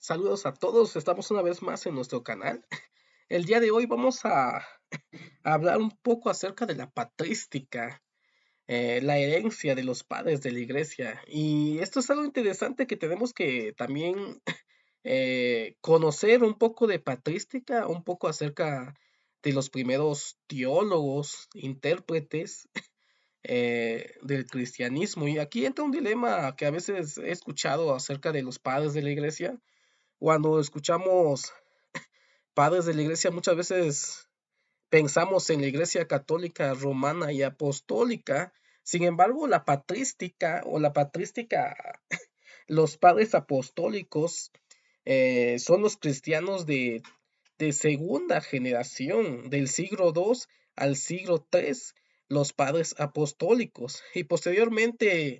Saludos a todos, estamos una vez más en nuestro canal. El día de hoy vamos a hablar un poco acerca de la patrística, la herencia de los padres de la iglesia. Y esto es algo interesante que tenemos que también conocer un poco de patrística, un poco acerca de los primeros teólogos, intérpretes del cristianismo. Y aquí entra un dilema que a veces he escuchado acerca de los padres de la iglesia. Cuando escuchamos padres de la iglesia, muchas veces pensamos en la iglesia católica romana y apostólica. Sin embargo, la patrística o la patrística, los padres apostólicos son los cristianos de segunda generación, del siglo II al siglo III, los padres apostólicos. Y posteriormente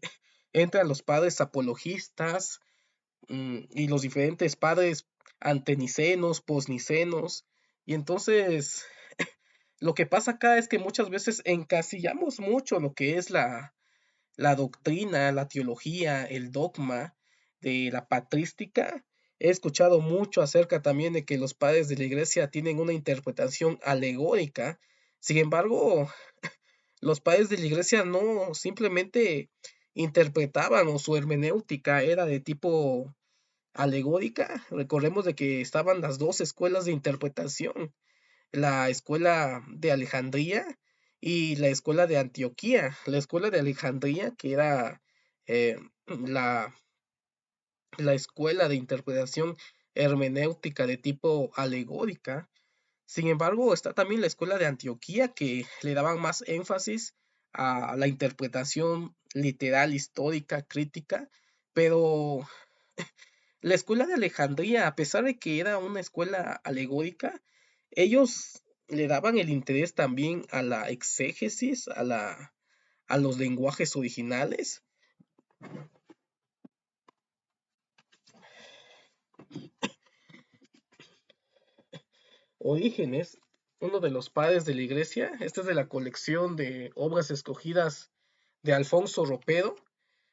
entran los padres apologistas, y los diferentes padres antenicenos, posnicenos. Y entonces, lo que pasa acá es que muchas veces encasillamos mucho lo que es la doctrina, la teología, el dogma de la patrística. He escuchado mucho acerca también de que los padres de la iglesia tienen una interpretación alegórica. Sin embargo, los padres de la iglesia no simplemente interpretaban o su hermenéutica era de tipo alegórica. Recordemos de que estaban las dos escuelas de interpretación, la escuela de Alejandría y la escuela de Antioquía. La escuela de Alejandría, que era eh, la, la escuela de interpretación hermenéutica de tipo alegórica. Sin embargo, está también la escuela de Antioquía, que le daban más énfasis a la interpretación literal, histórica, crítica, pero la escuela de Alejandría, a pesar de que era una escuela alegórica, ellos le daban el interés también a la exégesis, a los lenguajes originales. Orígenes, uno de los padres de la iglesia, este es de la colección de obras escogidas de Alfonso Ropero.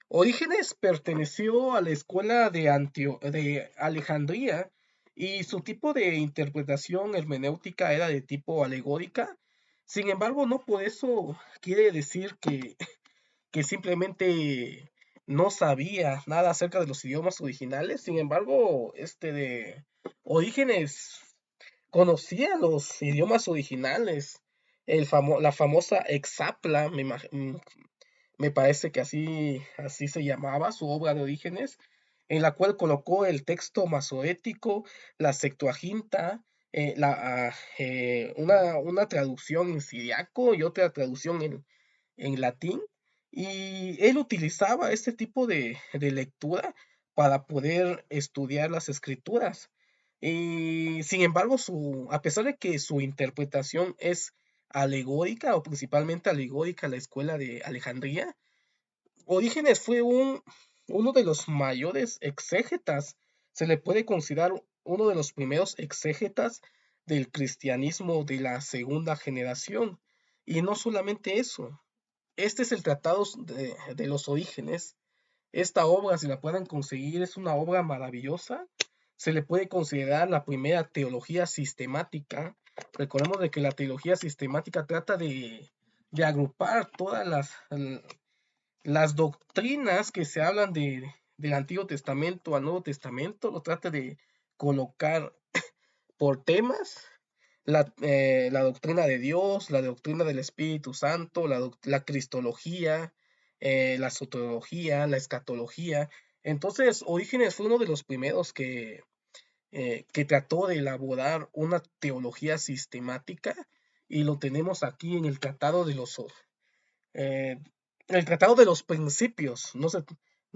Orígenes perteneció a la escuela de Alejandría y su tipo de interpretación hermenéutica era de tipo alegórica. Sin embargo, no por eso quiere decir que simplemente no sabía nada acerca de los idiomas originales. Sin embargo, este de Orígenes conocía los idiomas originales. La famosa Exapla, me parece que así se llamaba su obra de Orígenes, en la cual colocó el texto masorético, la Septuaginta, una traducción en siriaco y otra traducción en latín, y él utilizaba este tipo de lectura para poder estudiar las escrituras. Y sin embargo, a pesar de que su interpretación es alegórica o principalmente alegórica la escuela de Alejandría, Orígenes fue uno de los mayores exégetas, se le puede considerar uno de los primeros exégetas del cristianismo de la segunda generación. Y no solamente eso, este es el Tratado de los Orígenes. Esta obra, si la pueden conseguir, es una obra maravillosa. Se le puede considerar la primera teología sistemática. Recordemos de que la teología sistemática trata de agrupar todas las doctrinas que se hablan del Antiguo Testamento al Nuevo Testamento, lo trata de colocar por temas, la doctrina de Dios, la doctrina del Espíritu Santo, la cristología, la soteriología, la escatología. Entonces, Orígenes fue uno de los primeros que trató de elaborar una teología sistemática y lo tenemos aquí en eh, el Tratado de los Principios. No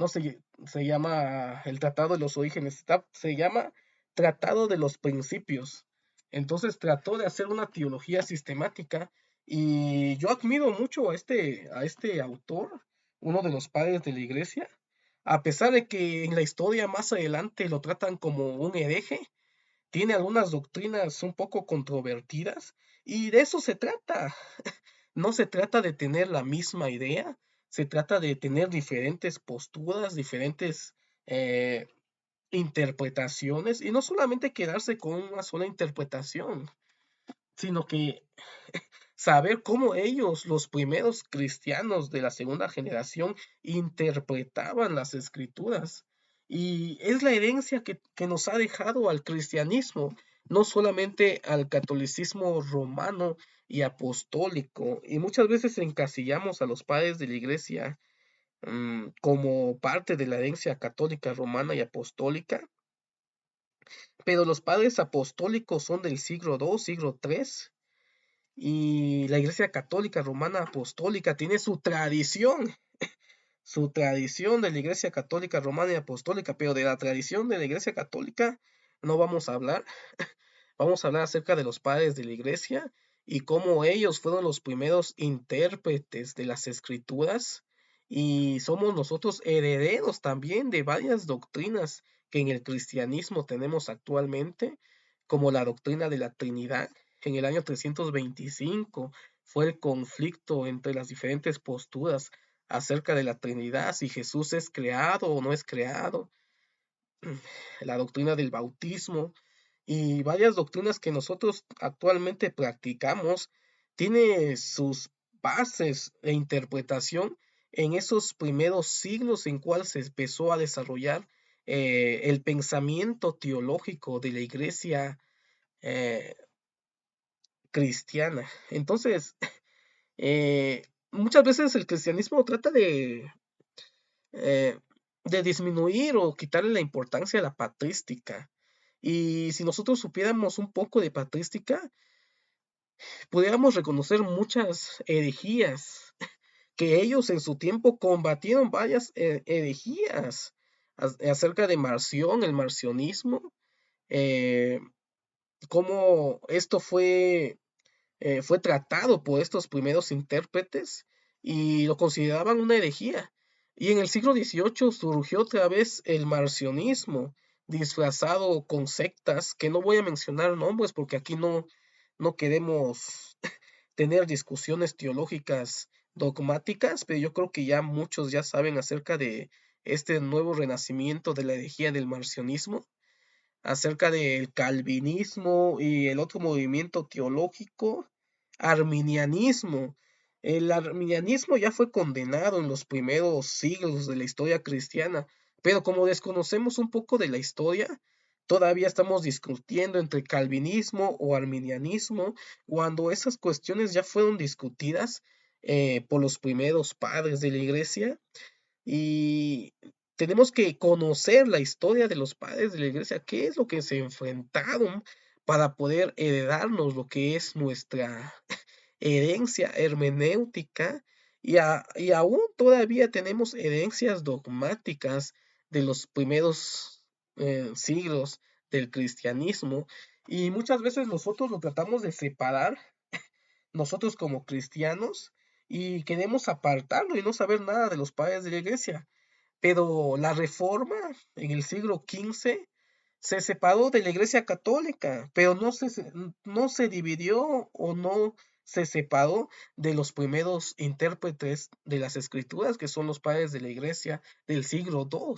se llama el Tratado de los Orígenes, se llama Tratado de los Principios. Entonces trató de hacer una teología sistemática y yo admiro mucho a este autor, uno de los padres de la iglesia, a pesar de que en la historia más adelante lo tratan como un hereje, tiene algunas doctrinas un poco controvertidas y de eso se trata. No se trata de tener la misma idea, se trata de tener diferentes posturas, diferentes eh, interpretaciones y no solamente quedarse con una sola interpretación, sino que saber cómo ellos, los primeros cristianos de la segunda generación, interpretaban las escrituras. Y es la herencia que nos ha dejado al cristianismo, no solamente al catolicismo romano y apostólico. Y muchas veces encasillamos a los padres de la iglesia como parte de la herencia católica romana y apostólica, pero los padres apostólicos son del siglo II, siglo III, y la Iglesia Católica Romana Apostólica tiene su tradición de la Iglesia Católica Romana y Apostólica, pero de la tradición de la Iglesia Católica no vamos a hablar. Vamos a hablar acerca de los padres de la Iglesia y cómo ellos fueron los primeros intérpretes de las Escrituras, y somos nosotros herederos también de varias doctrinas que en el cristianismo tenemos actualmente, como la doctrina de la Trinidad. En el año 325 fue el conflicto entre las diferentes posturas acerca de la Trinidad, si Jesús es creado o no es creado, la doctrina del bautismo y varias doctrinas que nosotros actualmente practicamos, tiene sus bases e interpretación en esos primeros siglos en cual se empezó a desarrollar el pensamiento teológico de la iglesia eh, cristiana. Entonces, muchas veces el cristianismo trata eh, de disminuir o quitarle la importancia a la patrística. Y si nosotros supiéramos un poco de patrística, pudiéramos reconocer muchas herejías que ellos en su tiempo combatieron, varias herejías acerca de Marción, el marcionismo, eh, cómo esto fue tratado por estos primeros intérpretes y lo consideraban una herejía. Y en el siglo XVIII surgió otra vez el marcionismo, disfrazado con sectas, que no voy a mencionar nombres porque aquí no queremos tener discusiones teológicas dogmáticas, pero yo creo que ya muchos ya saben acerca de este nuevo renacimiento de la herejía del marcionismo, acerca del calvinismo y el otro movimiento teológico, arminianismo. El arminianismo ya fue condenado en los primeros siglos de la historia cristiana, pero como desconocemos un poco de la historia, todavía estamos discutiendo entre calvinismo o arminianismo, cuando esas cuestiones ya fueron discutidas por los primeros padres de la iglesia, y tenemos que conocer la historia de los padres de la iglesia, qué es lo que se enfrentaron para poder heredarnos lo que es nuestra herencia hermenéutica, y aún todavía tenemos herencias dogmáticas de los primeros siglos del cristianismo, y muchas veces nosotros lo tratamos de separar, nosotros como cristianos, y queremos apartarlo y no saber nada de los padres de la iglesia. Pero la Reforma en el siglo XV se separó de la Iglesia Católica, pero no se dividió o no se separó de los primeros intérpretes de las Escrituras, que son los padres de la Iglesia del siglo II.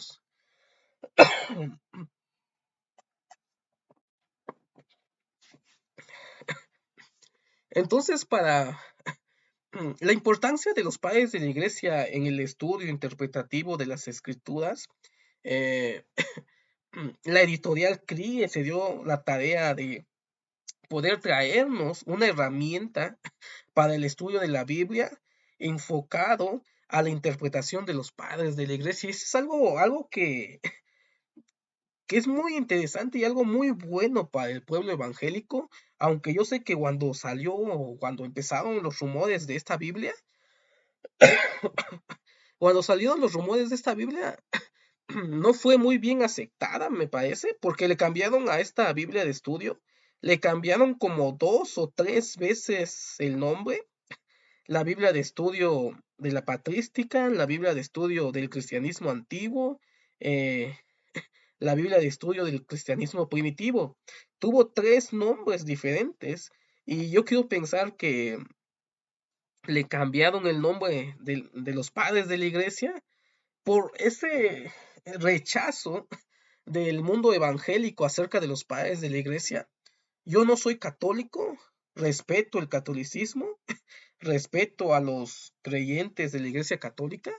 Entonces, para la importancia de los padres de la Iglesia en el estudio interpretativo de las Escrituras, eh, la editorial CRIE se dio la tarea de poder traernos una herramienta para el estudio de la Biblia enfocado a la interpretación de los padres de la iglesia. Y eso es algo que es muy interesante y algo muy bueno para el pueblo evangélico, aunque yo sé que cuando empezaron los rumores de esta Biblia, cuando salieron los rumores de esta Biblia, no fue muy bien aceptada, me parece, porque le cambiaron a esta Biblia de estudio, le cambiaron como 2 o 3 veces el nombre: la Biblia de estudio de la patrística, la Biblia de estudio del cristianismo antiguo, eh, la Biblia de estudio del cristianismo primitivo. Tuvo 3 nombres diferentes, y yo quiero pensar que le cambiaron el nombre de los padres de la iglesia por ese rechazo del mundo evangélico acerca de los padres de la iglesia. Yo no soy católico, respeto el catolicismo, respeto a los creyentes de la iglesia católica.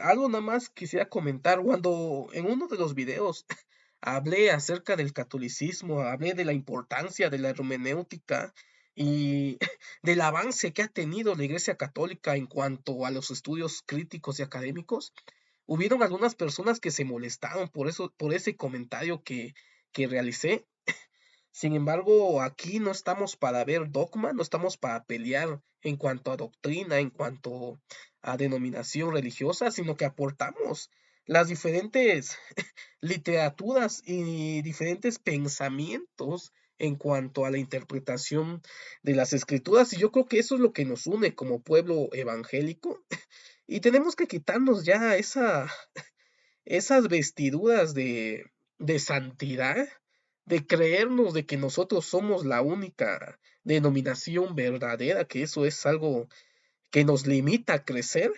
Algo nada más quisiera comentar, cuando en uno de los videos hablé acerca del catolicismo, hablé de la importancia de la hermenéutica y del avance que ha tenido la Iglesia Católica en cuanto a los estudios críticos y académicos. Hubieron algunas personas que se molestaron por eso, por ese comentario que realicé. Sin embargo, aquí no estamos para ver dogma, no estamos para pelear en cuanto a doctrina, en cuanto a denominación religiosa, sino que aportamos las diferentes literaturas y diferentes pensamientos en cuanto a la interpretación de las escrituras. Y yo creo que eso es lo que nos une como pueblo evangélico. Y tenemos que quitarnos ya esas vestiduras de santidad, de creernos de que nosotros somos la única denominación verdadera, que eso es algo que nos limita a crecer.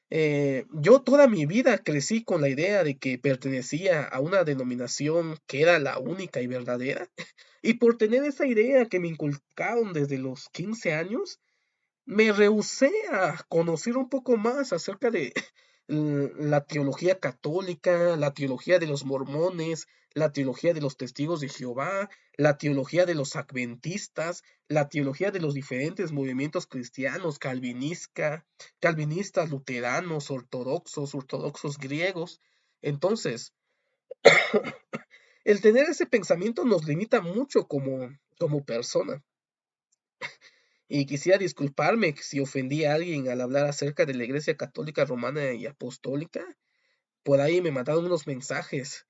Yo toda mi vida crecí con la idea de que pertenecía a una denominación que era la única y verdadera, y por tener esa idea que me inculcaron desde los 15 años, me rehusé a conocer un poco más acerca de la teología católica, la teología de los mormones, la teología de los testigos de Jehová, la teología de los adventistas, la teología de los diferentes movimientos cristianos, calvinistas, luteranos, ortodoxos griegos. Entonces, el tener ese pensamiento nos limita mucho como persona. Y quisiera disculparme si ofendí a alguien al hablar acerca de la Iglesia Católica Romana y Apostólica. Por ahí me mandaron unos mensajes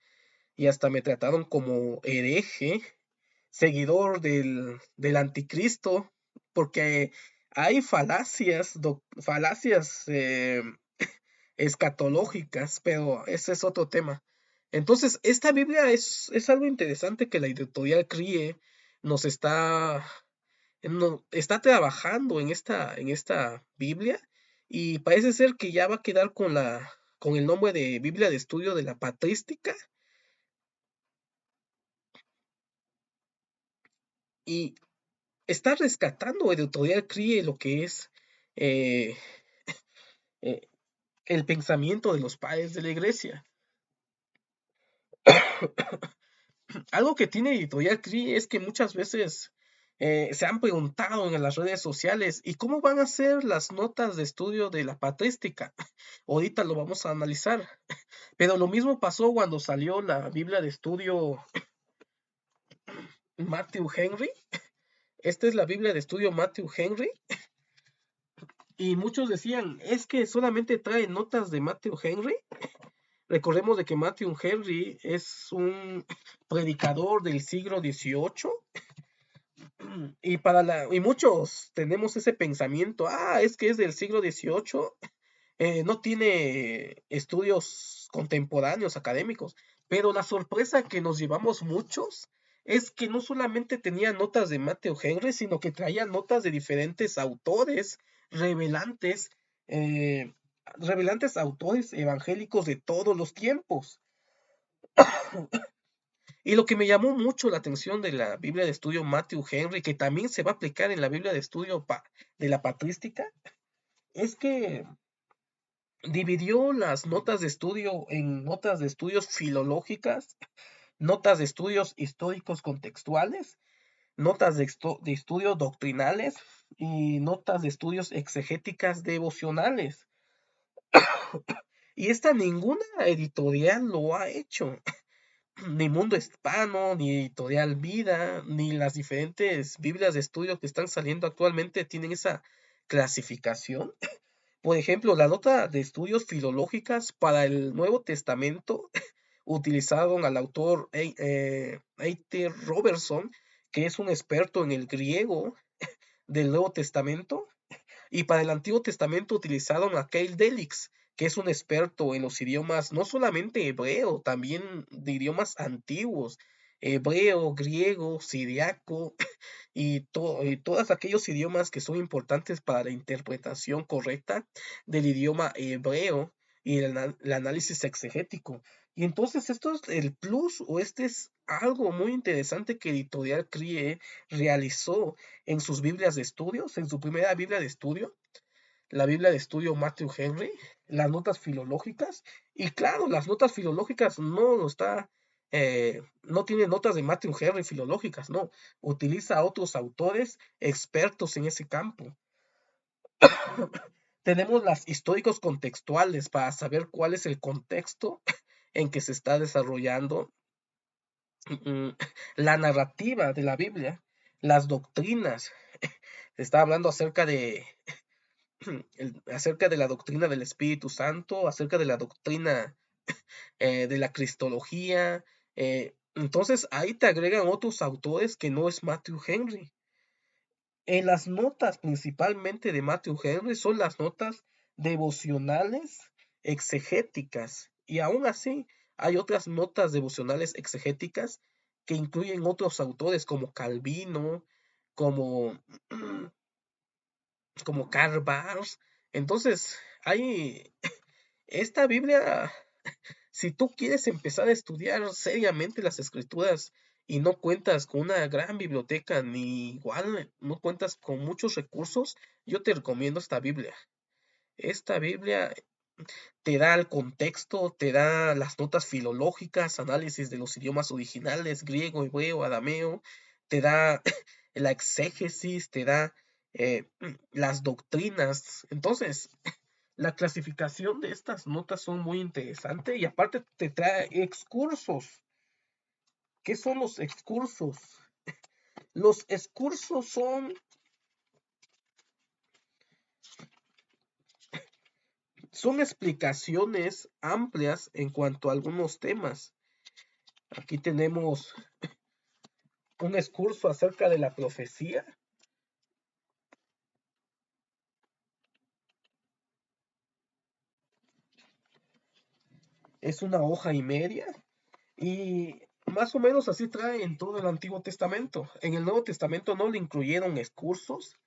y hasta me trataron como hereje, seguidor del anticristo, porque hay falacias escatológicas, pero ese es otro tema. Entonces, esta Biblia es algo interesante que la editorial CRIE nos está trabajando en esta Biblia, y parece ser que ya va a quedar con el nombre de Biblia de Estudio de la Patrística, y está rescatando Editorial CRIE lo que es eh, eh, el pensamiento de los padres de la iglesia. Algo que tiene Editorial CRIE es que muchas veces se han preguntado en las redes sociales, ¿y cómo van a ser las notas de estudio de la patrística? Ahorita lo vamos a analizar. Pero lo mismo pasó cuando salió la Biblia de estudio Matthew Henry. Esta es la Biblia de estudio Matthew Henry. Y muchos decían, es que solamente trae notas de Matthew Henry. Recordemos de que Matthew Henry es un predicador del siglo XVIII. Y muchos tenemos ese pensamiento, es que es del siglo XVIII, no tiene estudios contemporáneos académicos, pero la sorpresa que nos llevamos muchos es que no solamente tenía notas de Matthew Henry, sino que traía notas de diferentes autores revelantes, eh, revelantes autores evangélicos de todos los tiempos. Y lo que me llamó mucho la atención de la Biblia de estudio Matthew Henry, que también se va a aplicar en la Biblia de estudio de la patrística, es que dividió las notas de estudio en notas de estudios filológicas, notas de estudios históricos contextuales, notas de estudios doctrinales y notas de estudios exegéticas devocionales. Y esta ninguna editorial lo ha hecho. Ni Mundo Hispano, ni Editorial Vida, ni las diferentes Biblias de estudio que están saliendo actualmente tienen esa clasificación. Por ejemplo, la nota de estudios filológicas para el Nuevo Testamento utilizaron al autor A.T. Robertson, que es un experto en el griego del Nuevo Testamento, y para el Antiguo Testamento utilizaron a Keil Delix, que es un experto en los idiomas, no solamente hebreo, también de idiomas antiguos, hebreo, griego, siriaco y todos aquellos idiomas que son importantes para la interpretación correcta del idioma hebreo y el análisis exegético. Y entonces esto es el plus, o este es algo muy interesante que Editorial CRIE realizó en sus Biblias de estudios, en su primera Biblia de estudio, la Biblia de estudio Matthew Henry, las notas filológicas. Y claro, las notas filológicas no tiene notas de Matthew Henry filológicas, no, utiliza a otros autores expertos en ese campo. Tenemos las históricos contextuales para saber cuál es el contexto en que se está desarrollando la narrativa de la Biblia, las doctrinas. Se está hablando acerca de la doctrina del Espíritu Santo, acerca de la doctrina de la cristología. Entonces ahí te agregan otros autores que no es Matthew Henry. En las notas principalmente de Matthew Henry son las notas devocionales exegéticas, y aún así hay otras notas devocionales exegéticas que incluyen otros autores como Calvino, como, como Karl Barth. Entonces, hay esta Biblia, si tú quieres empezar a estudiar seriamente las escrituras y no cuentas con una gran biblioteca, ni igual no cuentas con muchos recursos, yo te recomiendo esta Biblia. Esta Biblia te da el contexto, te da las notas filológicas, análisis de los idiomas originales, griego, hebreo, arameo, te da la exégesis, te da las doctrinas. Entonces, la clasificación de estas notas son muy interesantes, y aparte te trae excursos. ¿Qué son los excursos? Los excursos son explicaciones amplias en cuanto a algunos temas. Aquí tenemos un excurso acerca de la profecía. Es una hoja y media, y más o menos así trae en todo el Antiguo Testamento. En el Nuevo Testamento no le incluyeron excursos,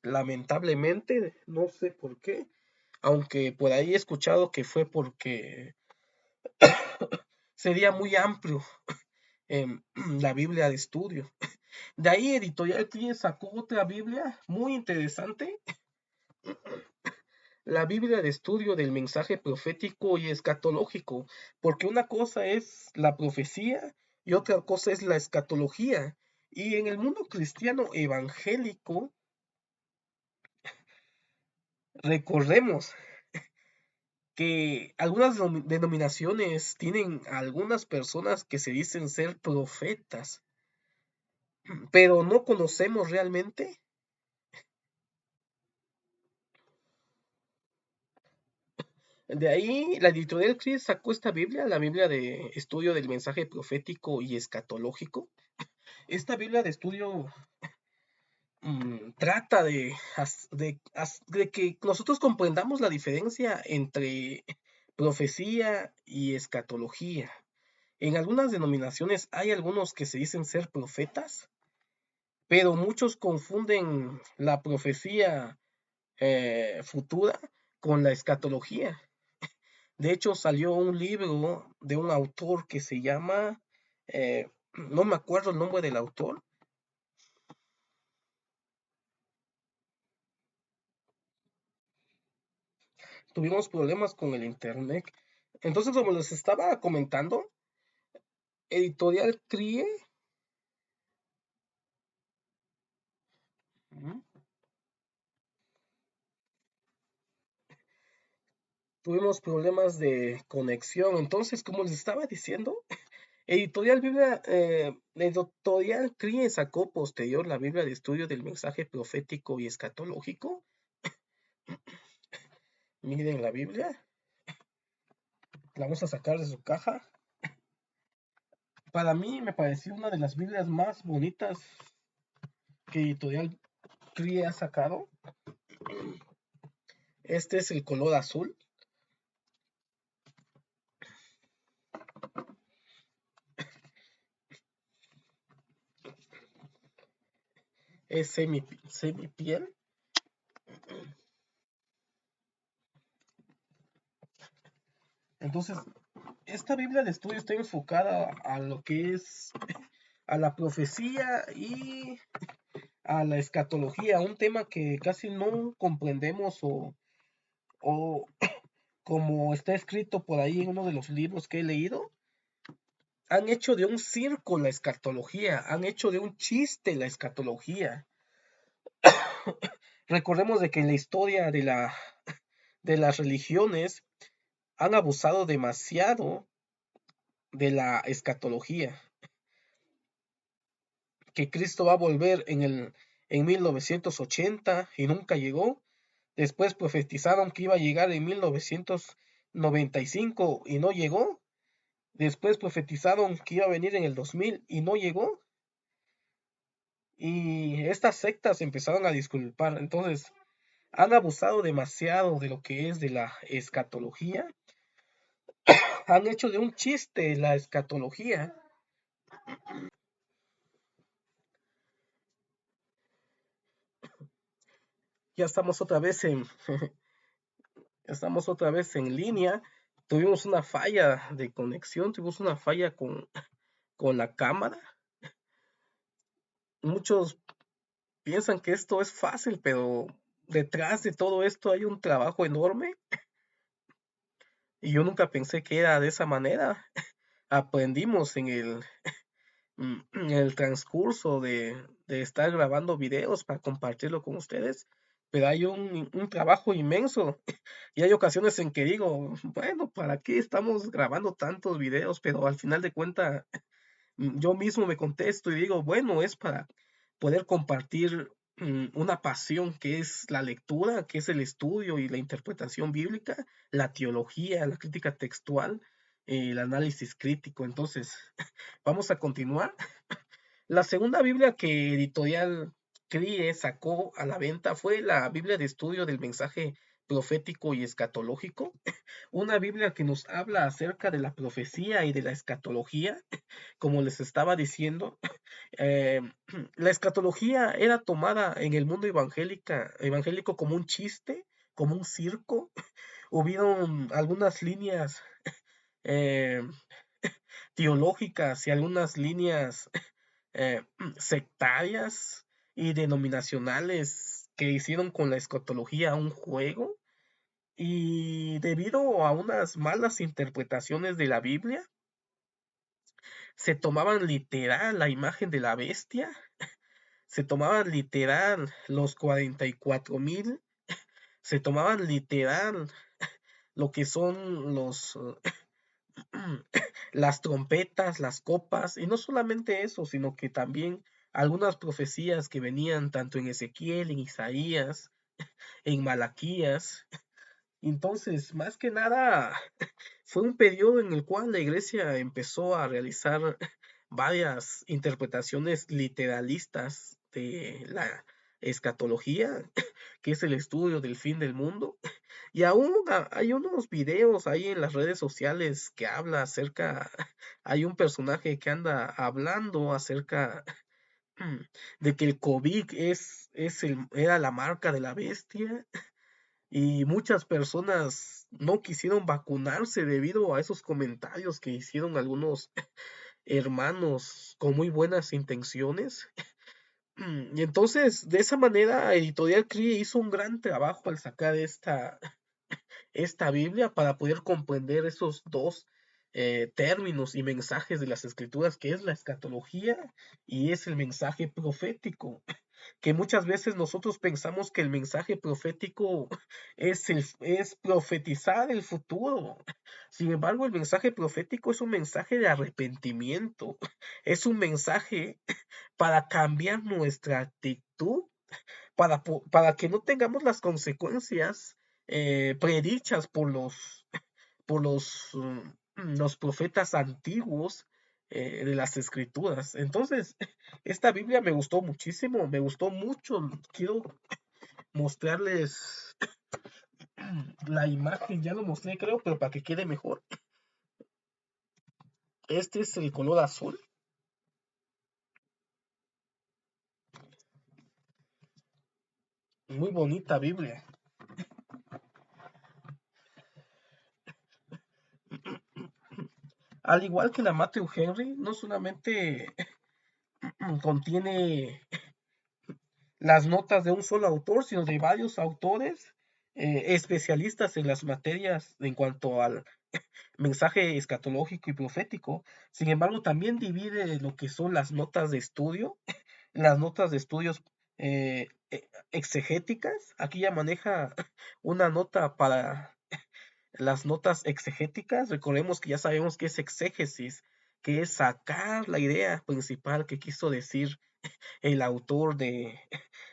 lamentablemente, no sé por qué, aunque por ahí he escuchado que fue porque sería muy amplio la Biblia de estudio. De ahí Editorial CRIE sacó otra Biblia muy interesante, la Biblia de estudio del mensaje profético y escatológico, porque una cosa es la profecía y otra cosa es la escatología. Y en el mundo cristiano evangélico, recordemos que algunas denominaciones tienen algunas personas que se dicen ser profetas, pero no conocemos realmente. De ahí la editorial CRIE sacó esta Biblia, la Biblia de estudio del mensaje profético y escatológico. Esta Biblia de estudio trata de que nosotros comprendamos la diferencia entre profecía y escatología. En algunas denominaciones hay algunos que se dicen ser profetas, pero muchos confunden la profecía futura con la escatología. De hecho, salió un libro de un autor que se llama, no me acuerdo el nombre del autor. Tuvimos problemas con el internet. Entonces, como les estaba comentando, Editorial CRIE, tuvimos problemas de conexión. Entonces, como les estaba diciendo, Editorial CRIE sacó posterior la Biblia de estudio del mensaje profético y escatológico. Miren la Biblia, la vamos a sacar de su caja. Para mí me pareció una de las Biblias más bonitas que Editorial CRIE ha sacado. Este es el color azul. Es semi piel. Entonces, esta Biblia de estudio está enfocada a lo que es a la profecía y a la escatología, un tema que casi no comprendemos o como está escrito por ahí en uno de los libros que he leído, han hecho de un circo la escatología, han hecho de un chiste la escatología. Recordemos de que en la historia de las religiones han abusado demasiado de la escatología, que Cristo va a volver en 1980 y nunca llegó. Después profetizaron que iba a llegar en 1995 y no llegó. Después profetizaron que iba a venir en el 2000 y no llegó. Y estas sectas empezaron a disculpar. Entonces, han abusado demasiado de lo que es de la escatología. Han hecho de un chiste la escatología. Ya estamos otra vez en, estamos otra vez en línea. Tuvimos una falla de conexión, tuvimos una falla con la cámara. Muchos piensan que esto es fácil, pero detrás de todo esto hay un trabajo enorme y yo nunca pensé que era de esa manera. Aprendimos en el transcurso de estar grabando videos para compartirlo con ustedes, pero hay un trabajo inmenso y hay ocasiones en que digo, bueno, ¿para qué estamos grabando tantos videos? Pero al final de cuentas yo mismo me contesto y digo, bueno, es para poder compartir una pasión que es la lectura, que es el estudio y la interpretación bíblica, la teología, la crítica textual, el análisis crítico. Entonces, vamos a continuar. La segunda Biblia que Editorial CRIE sacó a la venta fue la Biblia de estudio del mensaje profético y escatológico, una Biblia que nos habla acerca de la profecía y de la escatología, como les estaba diciendo. eh, la escatología era tomada en el mundo evangélico como un chiste, como un circo. Hubieron algunas líneas eh, teológicas y algunas líneas eh, sectarias y denominacionales que hicieron con la escatología un juego. Y debido a unas malas interpretaciones de la Biblia, se tomaban literal la imagen de la bestia, se tomaban literal los 44,000, se tomaban literal lo que son las trompetas, las copas, y no solamente eso, sino que también algunas profecías que venían tanto en Ezequiel, en Isaías, en Malaquías. Entonces, más que nada, fue un periodo en el cual la iglesia empezó a realizar varias interpretaciones literalistas de la escatología, que es el estudio del fin del mundo. Y aún hay unos videos ahí en las redes sociales que habla acerca, hay un personaje que anda hablando acerca de que el COVID era la marca de la bestia y muchas personas no quisieron vacunarse debido a esos comentarios que hicieron algunos hermanos con muy buenas intenciones. Y entonces, de esa manera, Editorial CRI hizo un gran trabajo al sacar esta Biblia para poder comprender esos dos términos y mensajes de las escrituras, que es la escatología y es el mensaje profético, que muchas veces nosotros pensamos que el mensaje profético es profetizar el futuro. Sin embargo, el mensaje profético es un mensaje de arrepentimiento, es un mensaje para cambiar nuestra actitud, para que no tengamos las consecuencias predichas por los profetas antiguos de las escrituras. Entonces, esta Biblia me gustó muchísimo, me gustó mucho. Quiero mostrarles la imagen, ya lo mostré creo, pero para que quede mejor. Este es el color azul, muy bonita Biblia. Al igual que la Matthew Henry, no solamente contiene las notas de un solo autor, sino de varios autores especialistas en las materias en cuanto al mensaje escatológico y profético. Sin embargo, también divide lo que son las notas de estudio, las notas de estudios exegéticas. Aquí ya maneja una nota para las notas exegéticas. Recordemos que ya sabemos que es exégesis, que es sacar la idea principal que quiso decir el autor de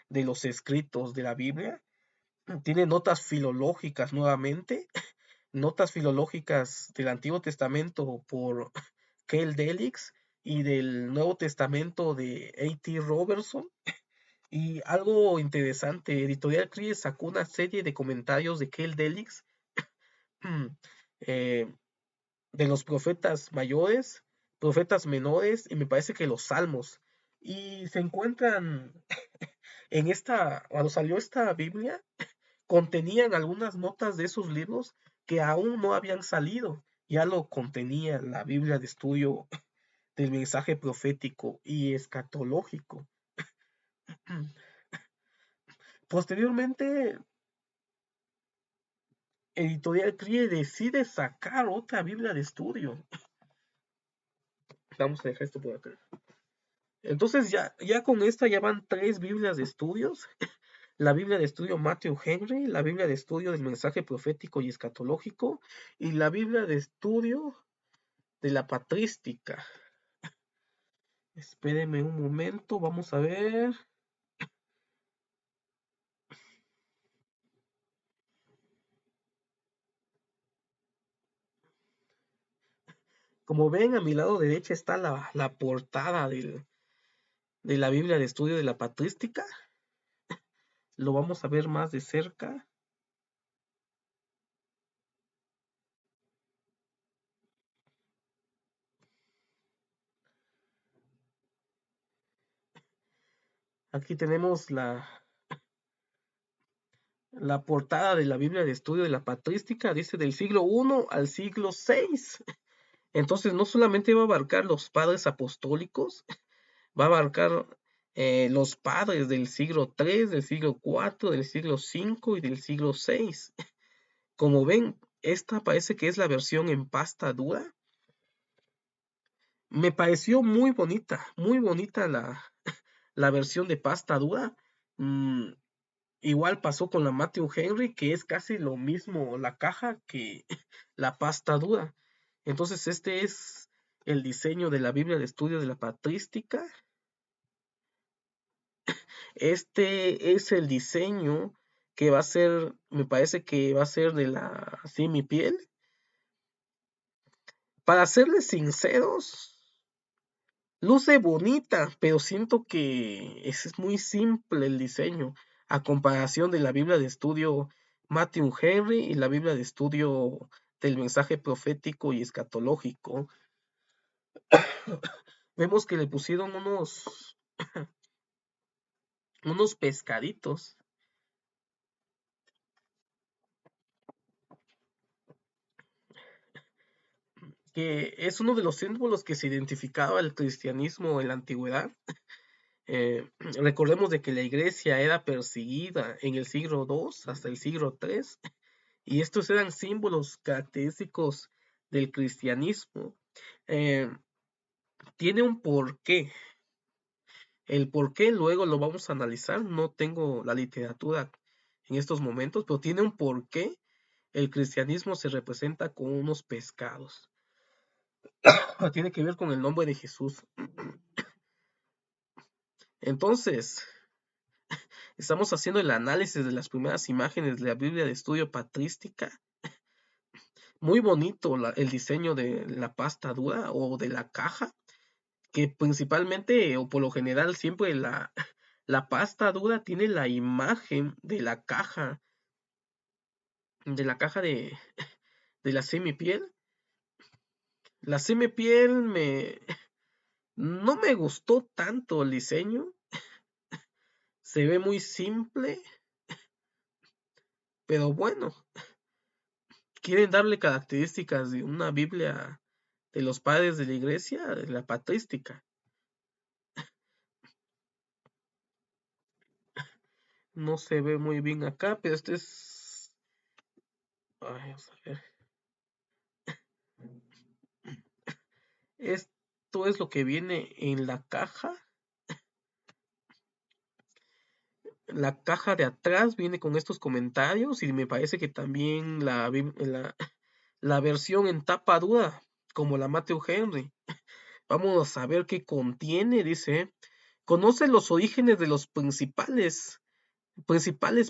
los escritos de la Biblia. Tiene notas filológicas nuevamente, notas filológicas del Antiguo Testamento por Kel Delix y del Nuevo Testamento de A.T. Robertson. Y algo interesante, Editorial Crie sacó una serie de comentarios de Kel Delix eh, de los profetas mayores, profetas menores y me parece que los salmos. Y se encuentran en cuando salió esta Biblia, contenían algunas notas de esos libros que aún no habían salido. Ya lo contenía la Biblia de estudio del mensaje profético y escatológico. Posteriormente, Editorial Crie decide sacar otra Biblia de estudio. Vamos a dejar esto por acá. Entonces ya con esta ya van 3 Biblias de estudios. La Biblia de estudio Matthew Henry, la Biblia de estudio del mensaje profético y escatológico y la Biblia de estudio de la patrística. Espérenme un momento, vamos a ver. Como ven, a mi lado derecha está la portada de la Biblia de estudio de la patrística. Lo vamos a ver más de cerca. Aquí tenemos la portada de la Biblia de estudio de la patrística. Dice del siglo I al siglo VI. Entonces no solamente va a abarcar los padres apostólicos, va a abarcar los padres del siglo III, del siglo IV, del siglo V y del siglo VI. Como ven, esta parece que es la versión en pasta dura. Me pareció muy bonita la versión de pasta dura. Mm, igual pasó con la Matthew Henry, que es casi lo mismo la caja que la pasta dura. Entonces este es el diseño de la Biblia de estudio de la patrística. Este es el diseño que va a ser, me parece que va a ser de la semipiel. Para serles sinceros, luce bonita, pero siento que es muy simple el diseño a comparación de la Biblia de estudio Matthew Henry y la Biblia de estudio del mensaje profético y escatológico. Vemos que le pusieron unos pescaditos, que es uno de los símbolos que se identificaba el cristianismo en la antigüedad. Recordemos de que la iglesia era perseguida en el siglo II hasta el siglo III, y estos eran símbolos característicos del cristianismo. Eh, tiene un porqué. El porqué luego lo vamos a analizar. No tengo la literatura en estos momentos, pero tiene un porqué. El cristianismo se representa con unos pescados. Tiene que ver con el nombre de Jesús. Entonces, estamos haciendo el análisis de las primeras imágenes de la Biblia de estudio patrística. Muy bonito el diseño de la pasta dura o de la caja, que principalmente o por lo general siempre la pasta dura tiene la imagen de la caja de la semipiel. La semipiel no me gustó tanto el diseño, se ve muy simple, pero bueno, quieren darle características de una Biblia de los padres de la iglesia, de la patrística. No se ve muy bien acá, pero este es... Ay, vamos a ver. Esto es lo que viene en la caja. La caja de atrás viene con estos comentarios y me parece que también la versión en tapa dura, como la Matthew Henry. Vamos a ver qué contiene, dice. Conoce los orígenes de los principales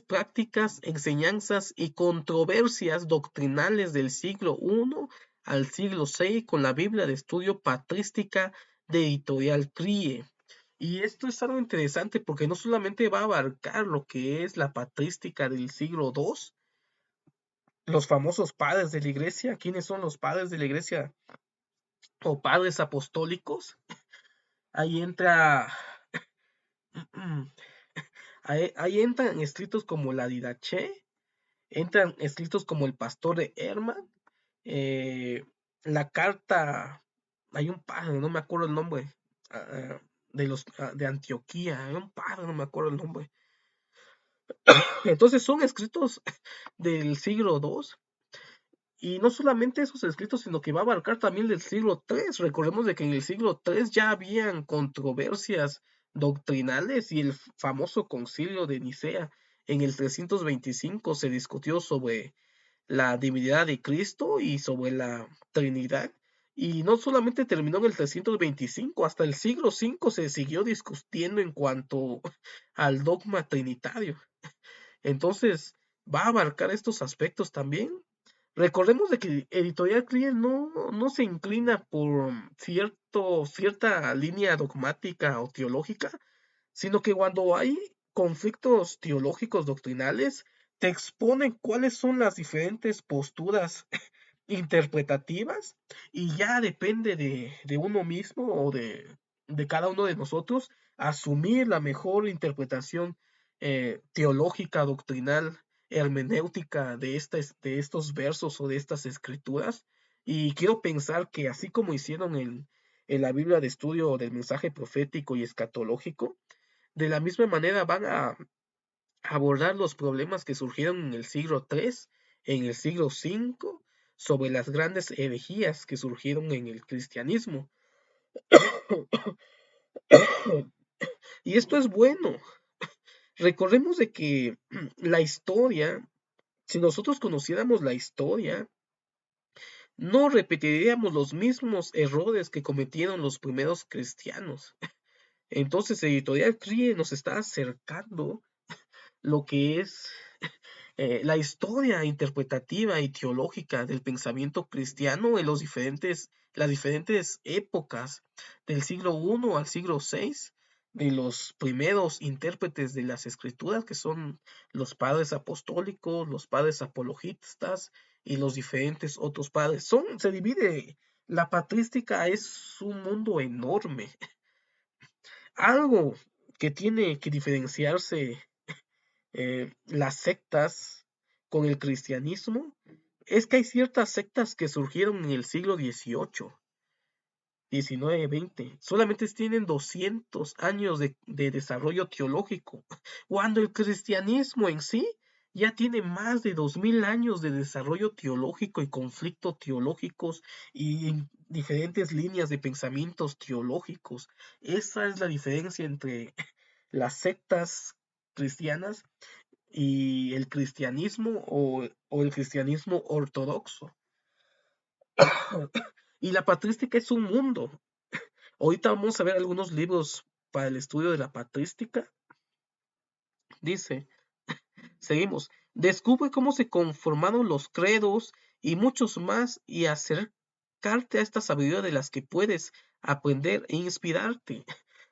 prácticas, enseñanzas y controversias doctrinales del siglo I al siglo VI con la Biblia de estudio patrística de Editorial Crie. Y esto es algo interesante porque no solamente va a abarcar lo que es la patrística del siglo II, los famosos padres de la iglesia. ¿Quiénes son los padres de la iglesia o padres apostólicos? Ahí entra, ahí entran escritos como la Didache, entran escritos como el Pastor de Herman, eh, la carta, hay un padre, no me acuerdo el nombre, de Antioquía, hay un padre, no me acuerdo el nombre. Entonces son escritos del siglo II, y no solamente esos escritos, sino que va a abarcar también del siglo III. Recordemos de que en el siglo III ya habían controversias doctrinales y el famoso concilio de Nicea en el 325 se discutió sobre la divinidad de Cristo y sobre la Trinidad. Y no solamente terminó en el 325, hasta el siglo V se siguió discutiendo en cuanto al dogma trinitario. Entonces, va a abarcar estos aspectos también. Recordemos de que Editorial Client no se inclina por cierta línea dogmática o teológica, sino que cuando hay conflictos teológicos doctrinales, te exponen cuáles son las diferentes posturas interpretativas y ya depende de uno mismo o de cada uno de nosotros asumir la mejor interpretación teológica, doctrinal, hermenéutica de estos versos o de estas escrituras. Y quiero pensar que así como hicieron en la Biblia de estudio del mensaje profético y escatológico, de la misma manera van a abordar los problemas que surgieron en el siglo III, en el siglo V, sobre las grandes herejías que surgieron en el cristianismo. Y esto es bueno. Recordemos de que la historia, si nosotros conociéramos la historia, no repetiríamos los mismos errores que cometieron los primeros cristianos. Entonces, Editorial Crie nos está acercando lo que es la historia interpretativa y teológica del pensamiento cristiano en las diferentes épocas del siglo I al siglo VI, de los primeros intérpretes de las escrituras, que son los padres apostólicos, los padres apologistas y los diferentes otros padres. Se divide, la patrística es un mundo enorme. Algo que tiene que diferenciarse las sectas con el cristianismo es que hay ciertas sectas que surgieron en el siglo XVIII, XIX, XX. Solamente tienen 200 años de desarrollo teológico, cuando el cristianismo en sí ya tiene más de 2000 años de desarrollo teológico y conflictos teológicos y diferentes líneas de pensamientos teológicos. Esa es la diferencia entre las sectas cristianas y el cristianismo o el cristianismo ortodoxo. Y la patrística es un mundo. Ahorita vamos a ver algunos libros para el estudio de la patrística. Dice, seguimos, descubre cómo se conformaron los credos y muchos más y acercarte a esta sabiduría de las que puedes aprender e inspirarte.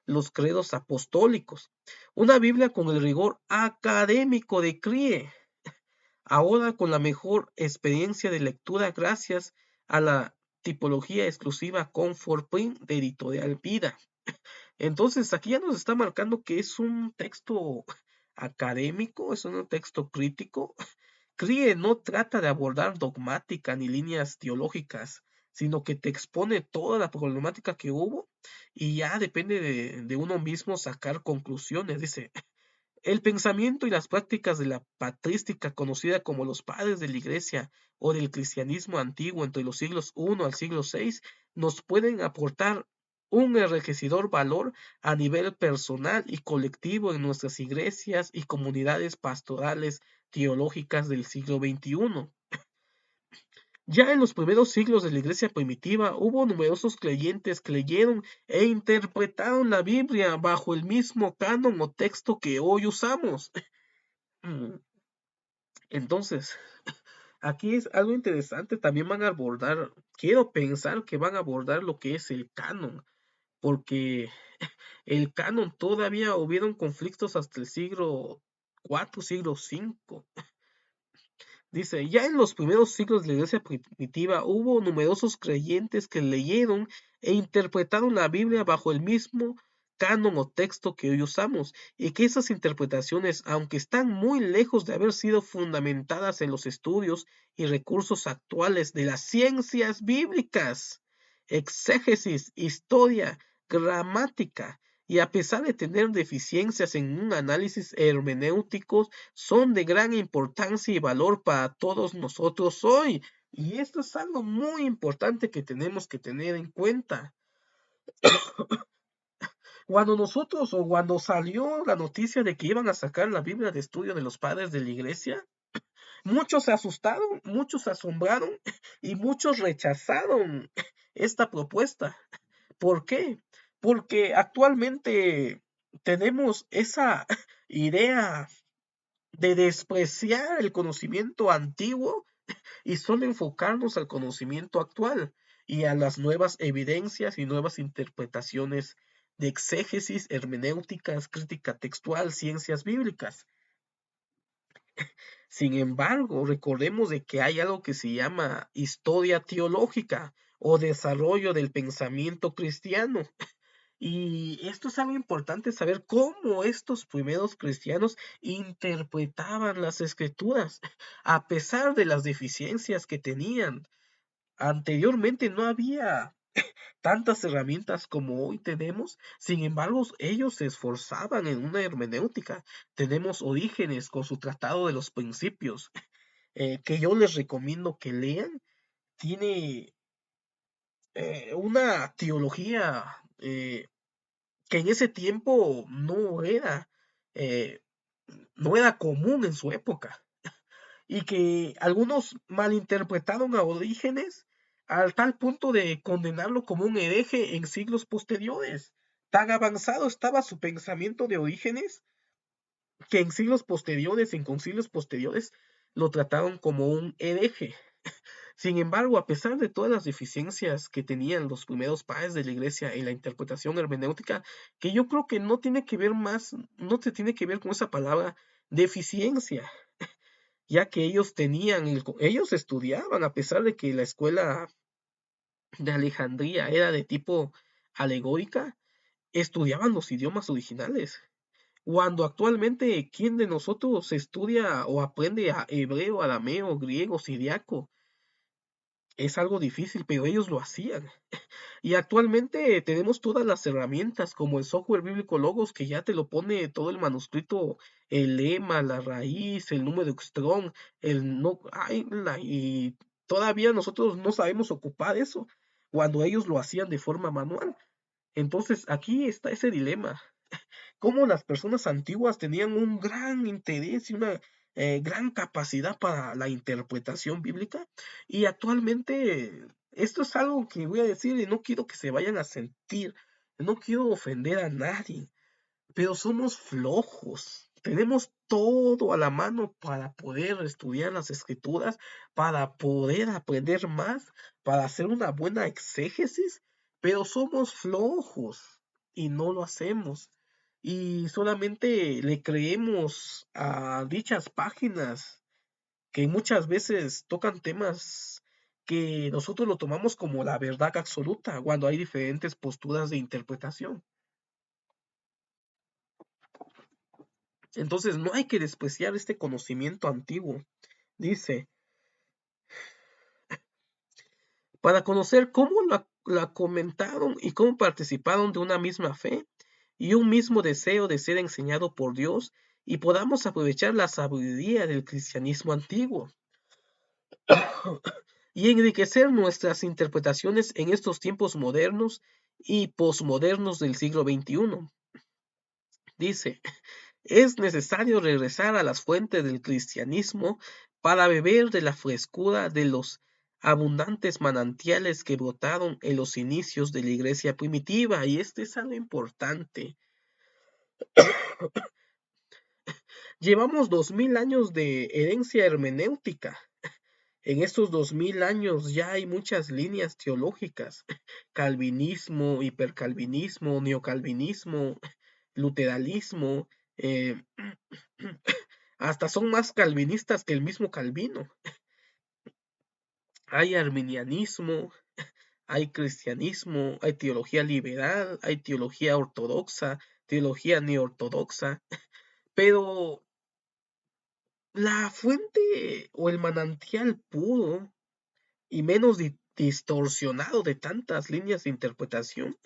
Los credos apostólicos. Una Biblia con el rigor académico de Crie. Ahora con la mejor experiencia de lectura gracias a la tipología exclusiva Comfort Print de Editorial Vida. Entonces aquí ya nos está marcando que es un texto académico, es un texto crítico. Crie no trata de abordar dogmática ni líneas teológicas sino que te expone toda la problemática que hubo y ya depende de uno mismo sacar conclusiones. Dice, el pensamiento y las prácticas de la patrística, conocida como los padres de la Iglesia o del cristianismo antiguo entre los siglos I al siglo VI, nos pueden aportar un enriquecedor valor a nivel personal y colectivo en nuestras iglesias y comunidades pastorales teológicas del siglo XXI. Ya en los primeros siglos de la iglesia primitiva hubo numerosos creyentes que leyeron e interpretaron la Biblia bajo el mismo canon o texto que hoy usamos. Entonces, aquí es algo interesante, también van a abordar, quiero pensar que van a abordar lo que es el canon, porque el canon todavía hubieron conflictos hasta el siglo IV, siglo V. Dice, ya en los primeros siglos de la iglesia primitiva hubo numerosos creyentes que leyeron e interpretaron la Biblia bajo el mismo canon o texto que hoy usamos, y que esas interpretaciones, aunque están muy lejos de haber sido fundamentadas en los estudios y recursos actuales de las ciencias bíblicas, exégesis, historia, gramática, y a pesar de tener deficiencias en un análisis hermenéutico, son de gran importancia y valor para todos nosotros hoy. Y esto es algo muy importante que tenemos que tener en cuenta. Cuando nosotros o cuando salió la noticia de que iban a sacar la Biblia de estudio de los padres de la iglesia, muchos se asustaron, muchos se asombraron y muchos rechazaron esta propuesta. ¿Por qué? Porque actualmente tenemos esa idea de despreciar el conocimiento antiguo y solo enfocarnos al conocimiento actual y a las nuevas evidencias y nuevas interpretaciones de exégesis, hermenéuticas, crítica textual, ciencias bíblicas. Sin embargo, recordemos de que hay algo que se llama historia teológica o desarrollo del pensamiento cristiano. Y esto es algo importante saber cómo estos primeros cristianos interpretaban las escrituras, a pesar de las deficiencias que tenían. Anteriormente no había tantas herramientas como hoy tenemos, sin embargo, ellos se esforzaban en una hermenéutica. Tenemos Orígenes con su Tratado de los Principios, que yo les recomiendo que lean. Tiene una teología que en ese tiempo eh, no era común en su época, y que algunos malinterpretaron a Orígenes al tal punto de condenarlo como un hereje en siglos posteriores. Tan avanzado estaba su pensamiento de Orígenes que en siglos posteriores, en concilios posteriores, lo trataron como un hereje. Sin embargo, a pesar de todas las deficiencias que tenían los primeros padres de la iglesia en la interpretación hermenéutica, que yo creo que no tiene que ver más, no se tiene que ver con esa palabra deficiencia, ya que ellos tenían, ellos estudiaban, a pesar de que la escuela de Alejandría era de tipo alegórica, estudiaban los idiomas originales. Cuando actualmente, ¿quién de nosotros estudia o aprende a hebreo, arameo, griego, siriaco? Es algo difícil, pero ellos lo hacían. Y actualmente tenemos todas las herramientas, como el software bíblico Logos, que ya te lo pone todo el manuscrito, el lema, la raíz, el número strong, el no, y todavía nosotros no sabemos ocupar eso, cuando ellos lo hacían de forma manual. Entonces aquí está ese dilema, cómo las personas antiguas tenían un gran interés y una gran capacidad para la interpretación bíblica, y actualmente esto es algo que voy a decir y no quiero que se vayan a sentir, no quiero ofender a nadie, pero somos flojos. Tenemos todo a la mano para poder estudiar las escrituras, para poder aprender más, para hacer una buena exégesis, pero somos flojos y no lo hacemos. Y solamente le creemos a dichas páginas que muchas veces tocan temas que nosotros lo tomamos como la verdad absoluta, cuando hay diferentes posturas de interpretación. Entonces no hay que despreciar este conocimiento antiguo. Dice, para conocer cómo la comentaron y cómo participaron de una misma fe y un mismo deseo de ser enseñado por Dios y podamos aprovechar la sabiduría del cristianismo antiguo y enriquecer nuestras interpretaciones en estos tiempos modernos y posmodernos del siglo XXI. Dice, es necesario regresar a las fuentes del cristianismo para beber de la frescura de los abundantes manantiales que brotaron en los inicios de la iglesia primitiva. Y este es algo importante. Llevamos 2000 años de herencia hermenéutica. En estos 2000 años ya hay muchas líneas teológicas: calvinismo, hipercalvinismo, neocalvinismo, luteranismo, eh, hasta son más calvinistas que el mismo Calvino. Hay arminianismo, hay cristianismo, hay teología liberal, hay teología ortodoxa, teología neortodoxa, pero la fuente o el manantial puro y menos distorsionado de tantas líneas de interpretación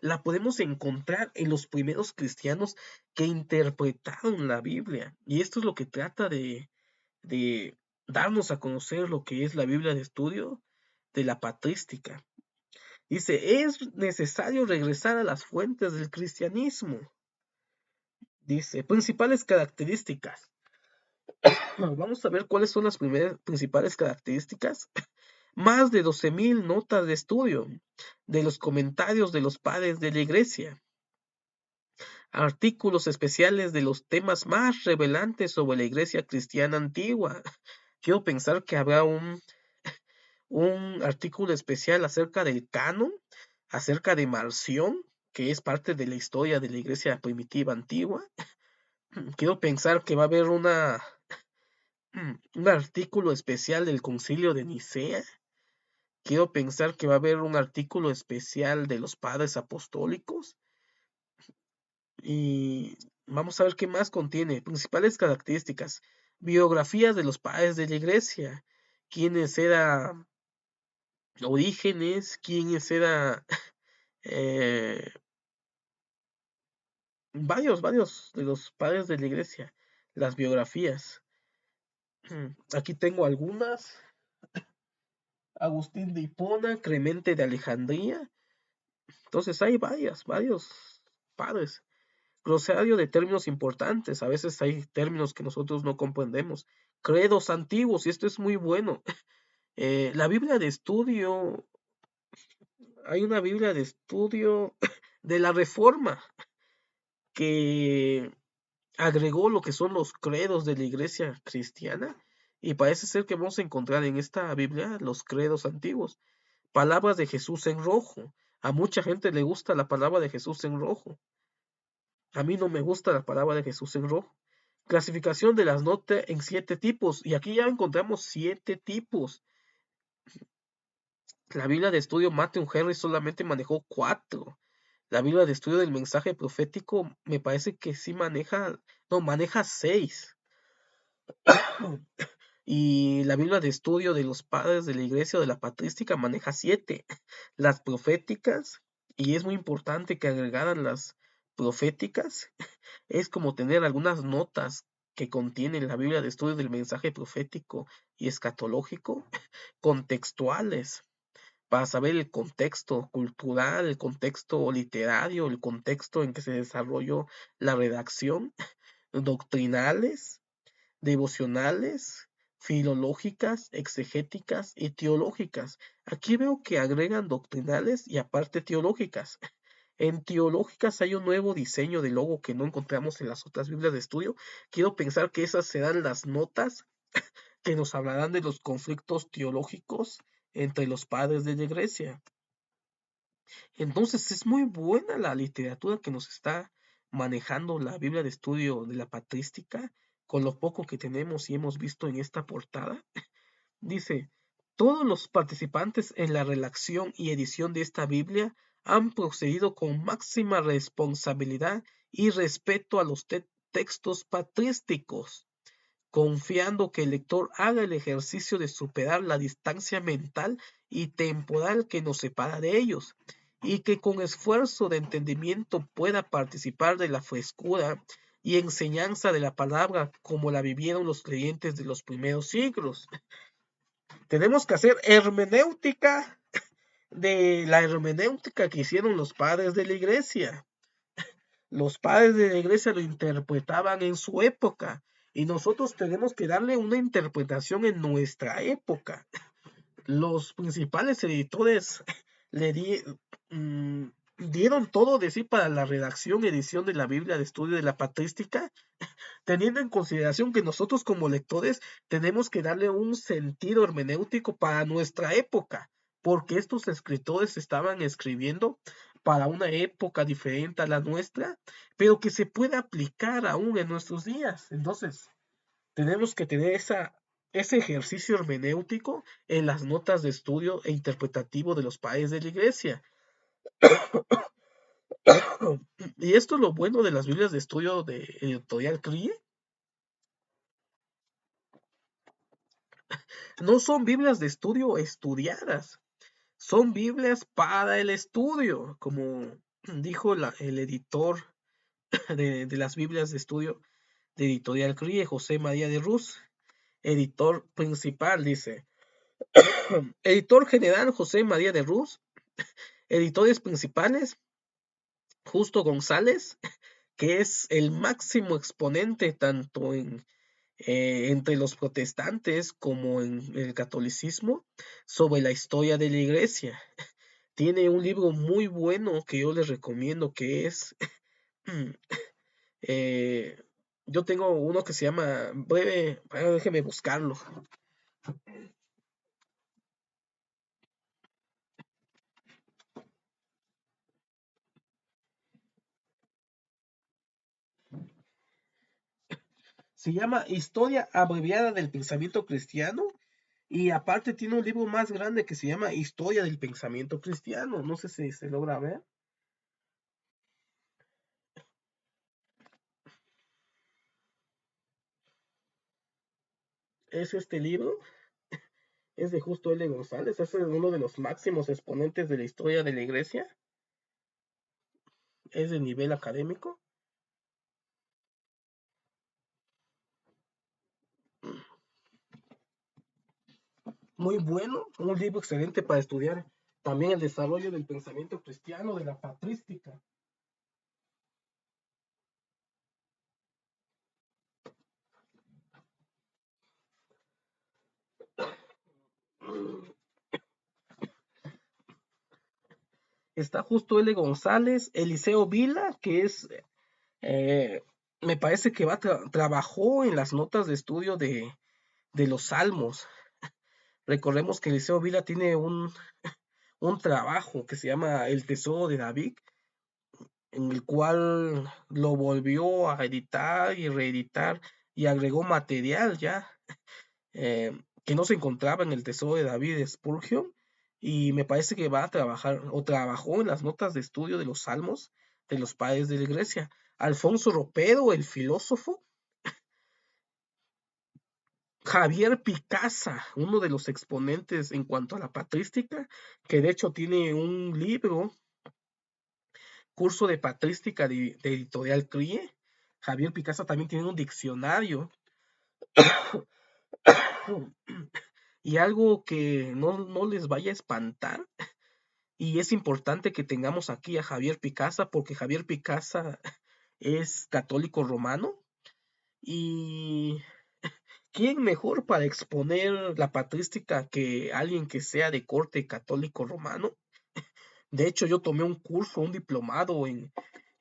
la podemos encontrar en los primeros cristianos que interpretaron la Biblia. Y esto es lo que trata de darnos a conocer lo que es la Biblia de estudio de la patrística. Dice, es necesario regresar a las fuentes del cristianismo. Dice, principales características. Vamos a ver cuáles son las principales características. Más de 12,000 notas de estudio de los comentarios de los padres de la iglesia. Artículos especiales de los temas más revelantes sobre la iglesia cristiana antigua. Quiero pensar que habrá un artículo especial acerca del canon, acerca de Marción, que es parte de la historia de la iglesia primitiva antigua. Quiero pensar que va a haber un artículo especial del concilio de Nicea. Quiero pensar que va a haber un artículo especial de los padres apostólicos. Y vamos a ver qué más contiene. Principales características. Biografías de los padres de la iglesia. Quiénes eran Orígenes, quiénes eran varios de los padres de la iglesia. Las biografías. Aquí tengo algunas. Agustín de Hipona, Clemente de Alejandría. Entonces hay varios padres. Glosario de términos importantes. A veces hay términos que nosotros no comprendemos. Credos antiguos, y esto es muy bueno. La Biblia de estudio, hay una Biblia de estudio de la Reforma que agregó lo que son los credos de la iglesia cristiana, y parece ser que vamos a encontrar en esta Biblia los credos antiguos. Palabras de Jesús en rojo. A mucha gente le gusta la palabra de Jesús en rojo. A mí no me gusta la palabra de Jesús en rojo. Clasificación de las notas en 7 tipos. Y aquí ya encontramos 7 tipos. La Biblia de estudio Matthew Henry solamente manejó 4. La Biblia de estudio del mensaje profético me parece que sí maneja 6. Y la Biblia de estudio de los padres de la iglesia o de la patrística maneja 7. Las proféticas, y es muy importante que agregaran las proféticas, es como tener algunas notas que contiene la Biblia de estudio del mensaje profético y escatológico, contextuales, para saber el contexto cultural, el contexto literario, el contexto en que se desarrolló la redacción, doctrinales, devocionales, filológicas, exegéticas y teológicas. Aquí veo que agregan doctrinales y aparte teológicas. En teológicas hay un nuevo diseño de logo que no encontramos en las otras Biblias de estudio. Quiero pensar que esas serán las notas que nos hablarán de los conflictos teológicos entre los padres de la iglesia. Entonces es muy buena la literatura que nos está manejando la Biblia de estudio de la patrística, con lo poco que tenemos y hemos visto en esta portada. Dice, todos los participantes en la redacción y edición de esta Biblia han procedido con máxima responsabilidad y respeto a los textos patrísticos, confiando que el lector haga el ejercicio de superar la distancia mental y temporal que nos separa de ellos, y que con esfuerzo de entendimiento pueda participar de la frescura y enseñanza de la palabra como la vivieron los creyentes de los primeros siglos. Tenemos que hacer hermenéutica de la hermenéutica que hicieron los padres de la iglesia. Los padres de la iglesia lo interpretaban en su época y nosotros tenemos que darle una interpretación en nuestra época. Los principales editores le dieron todo de sí para la redacción y edición de la Biblia de estudio de la patrística, teniendo en consideración que nosotros como lectores tenemos que darle un sentido hermenéutico para nuestra época, porque estos escritores estaban escribiendo para una época diferente a la nuestra, pero que se puede aplicar aún en nuestros días. Entonces, tenemos que tener ese ejercicio hermenéutico en las notas de estudio e interpretativo de los padres de la iglesia. Y esto es lo bueno de las Biblias de estudio de Editorial CRIE. No son Biblias de estudio estudiadas, son Biblias para el estudio, como dijo el editor de las Biblias de estudio de Editorial CRIE, José María de Ruz, editor principal, dice, editor general José María de Ruz, editores principales Justo González, que es el máximo exponente tanto entre los protestantes como en el catolicismo sobre la historia de la iglesia. Tiene un libro muy bueno que yo les recomiendo que es yo tengo uno que se llama breve, déjeme buscarlo. Se llama Historia abreviada del pensamiento cristiano y aparte tiene un libro más grande que se llama Historia del pensamiento cristiano. No sé si se logra ver. Es este libro, es de Justo L. González, es uno de los máximos exponentes de la historia de la iglesia, es de nivel académico. Muy bueno, un libro excelente para estudiar también el desarrollo del pensamiento cristiano, de la patrística. Está Justo L. González, Eliseo Vila, que es, eh, me parece que trabajó en las notas de estudio de los salmos. Recordemos que Eliseo Vila tiene un trabajo que se llama El Tesoro de David, en el cual lo volvió a editar y reeditar y agregó material ya que no se encontraba en el Tesoro de David de Spurgeon, y me parece que va a trabajar o trabajó en las notas de estudio de los salmos de los padres de la iglesia. Alfonso Ropero, el filósofo. Javier Picasa, uno de los exponentes en cuanto a la patrística, que de hecho tiene un libro, curso de patrística de Editorial CRIE. Javier Picasa también tiene un diccionario. Y algo que no les vaya a espantar, y es importante que tengamos aquí a Javier Picasa, porque Javier Picasa es católico romano, y ¿quién mejor para exponer la patrística que alguien que sea de corte católico romano? De hecho, yo tomé un curso, un diplomado en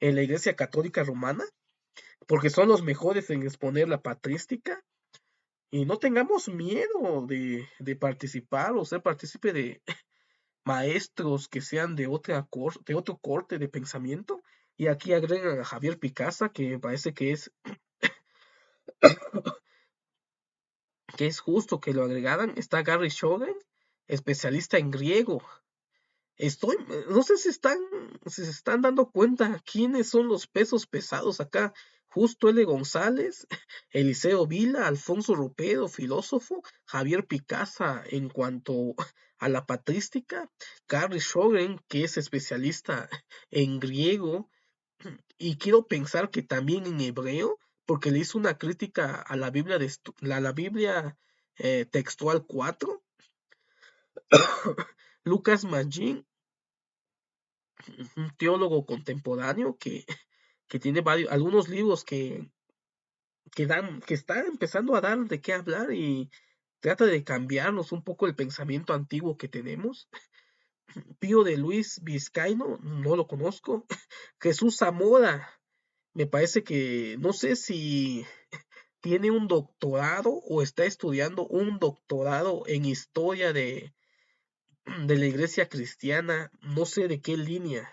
la Iglesia Católica Romana, porque son los mejores en exponer la patrística, y no tengamos miedo de participar o ser partícipe de maestros que sean de otro corte de pensamiento. Y aquí agregan a Javier Picasa, que me parece que es justo que lo agregaran. Está Gary Shogen, especialista en griego. No sé si se están dando cuenta quiénes son los pesos pesados acá. Justo L. González, Eliseo Vila, Alfonso Ropero, filósofo, Javier Picasa en cuanto a la patrística, Carl Schogen, que es especialista en griego, y quiero pensar que también en hebreo, porque le hizo una crítica a la Biblia, la Biblia textual 4. Lucas Magin, un teólogo contemporáneo que tiene algunos libros que está empezando a dar de qué hablar y trata de cambiarnos un poco el pensamiento antiguo que tenemos. Pío de Luis Vizcaíno, no lo conozco. Jesús Zamora, me parece que no sé si tiene un doctorado o está estudiando un doctorado en historia de la iglesia cristiana, no sé de qué línea.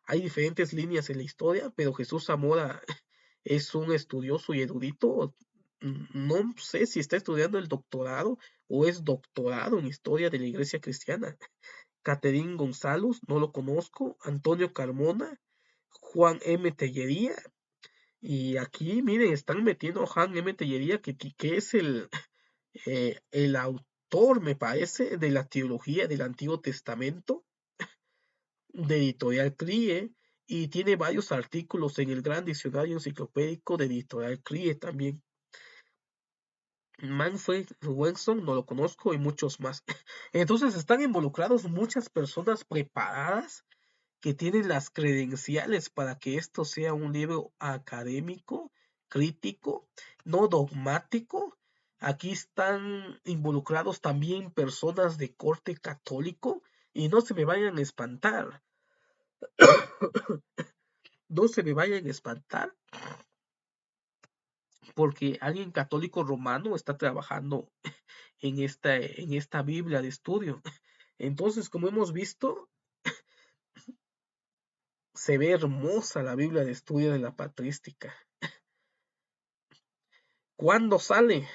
Hay diferentes líneas en la historia, pero Jesús Zamora es un estudioso y erudito. No sé si está estudiando el doctorado o es doctorado en historia de la iglesia cristiana. Caterín González, no lo conozco. Antonio Carmona, Juan M. Tellería. Y aquí, miren, están metiendo a Juan M. Tellería, que es el autor, me parece, de la teología del Antiguo Testamento, de Editorial CRIE, y tiene varios artículos en el Gran Diccionario Enciclopédico de Editorial CRIE también. Manfred Wenson, no lo conozco, y muchos más. Entonces están involucrados muchas personas preparadas que tienen las credenciales para que esto sea un libro académico, crítico, no dogmático. Aquí están involucrados también personas de corte católico y no se me vayan a espantar, no se me vayan a espantar porque alguien católico romano está trabajando en esta Biblia de estudio. Entonces, como hemos visto, se ve hermosa la Biblia de estudio de la patrística. ¿Cuándo sale?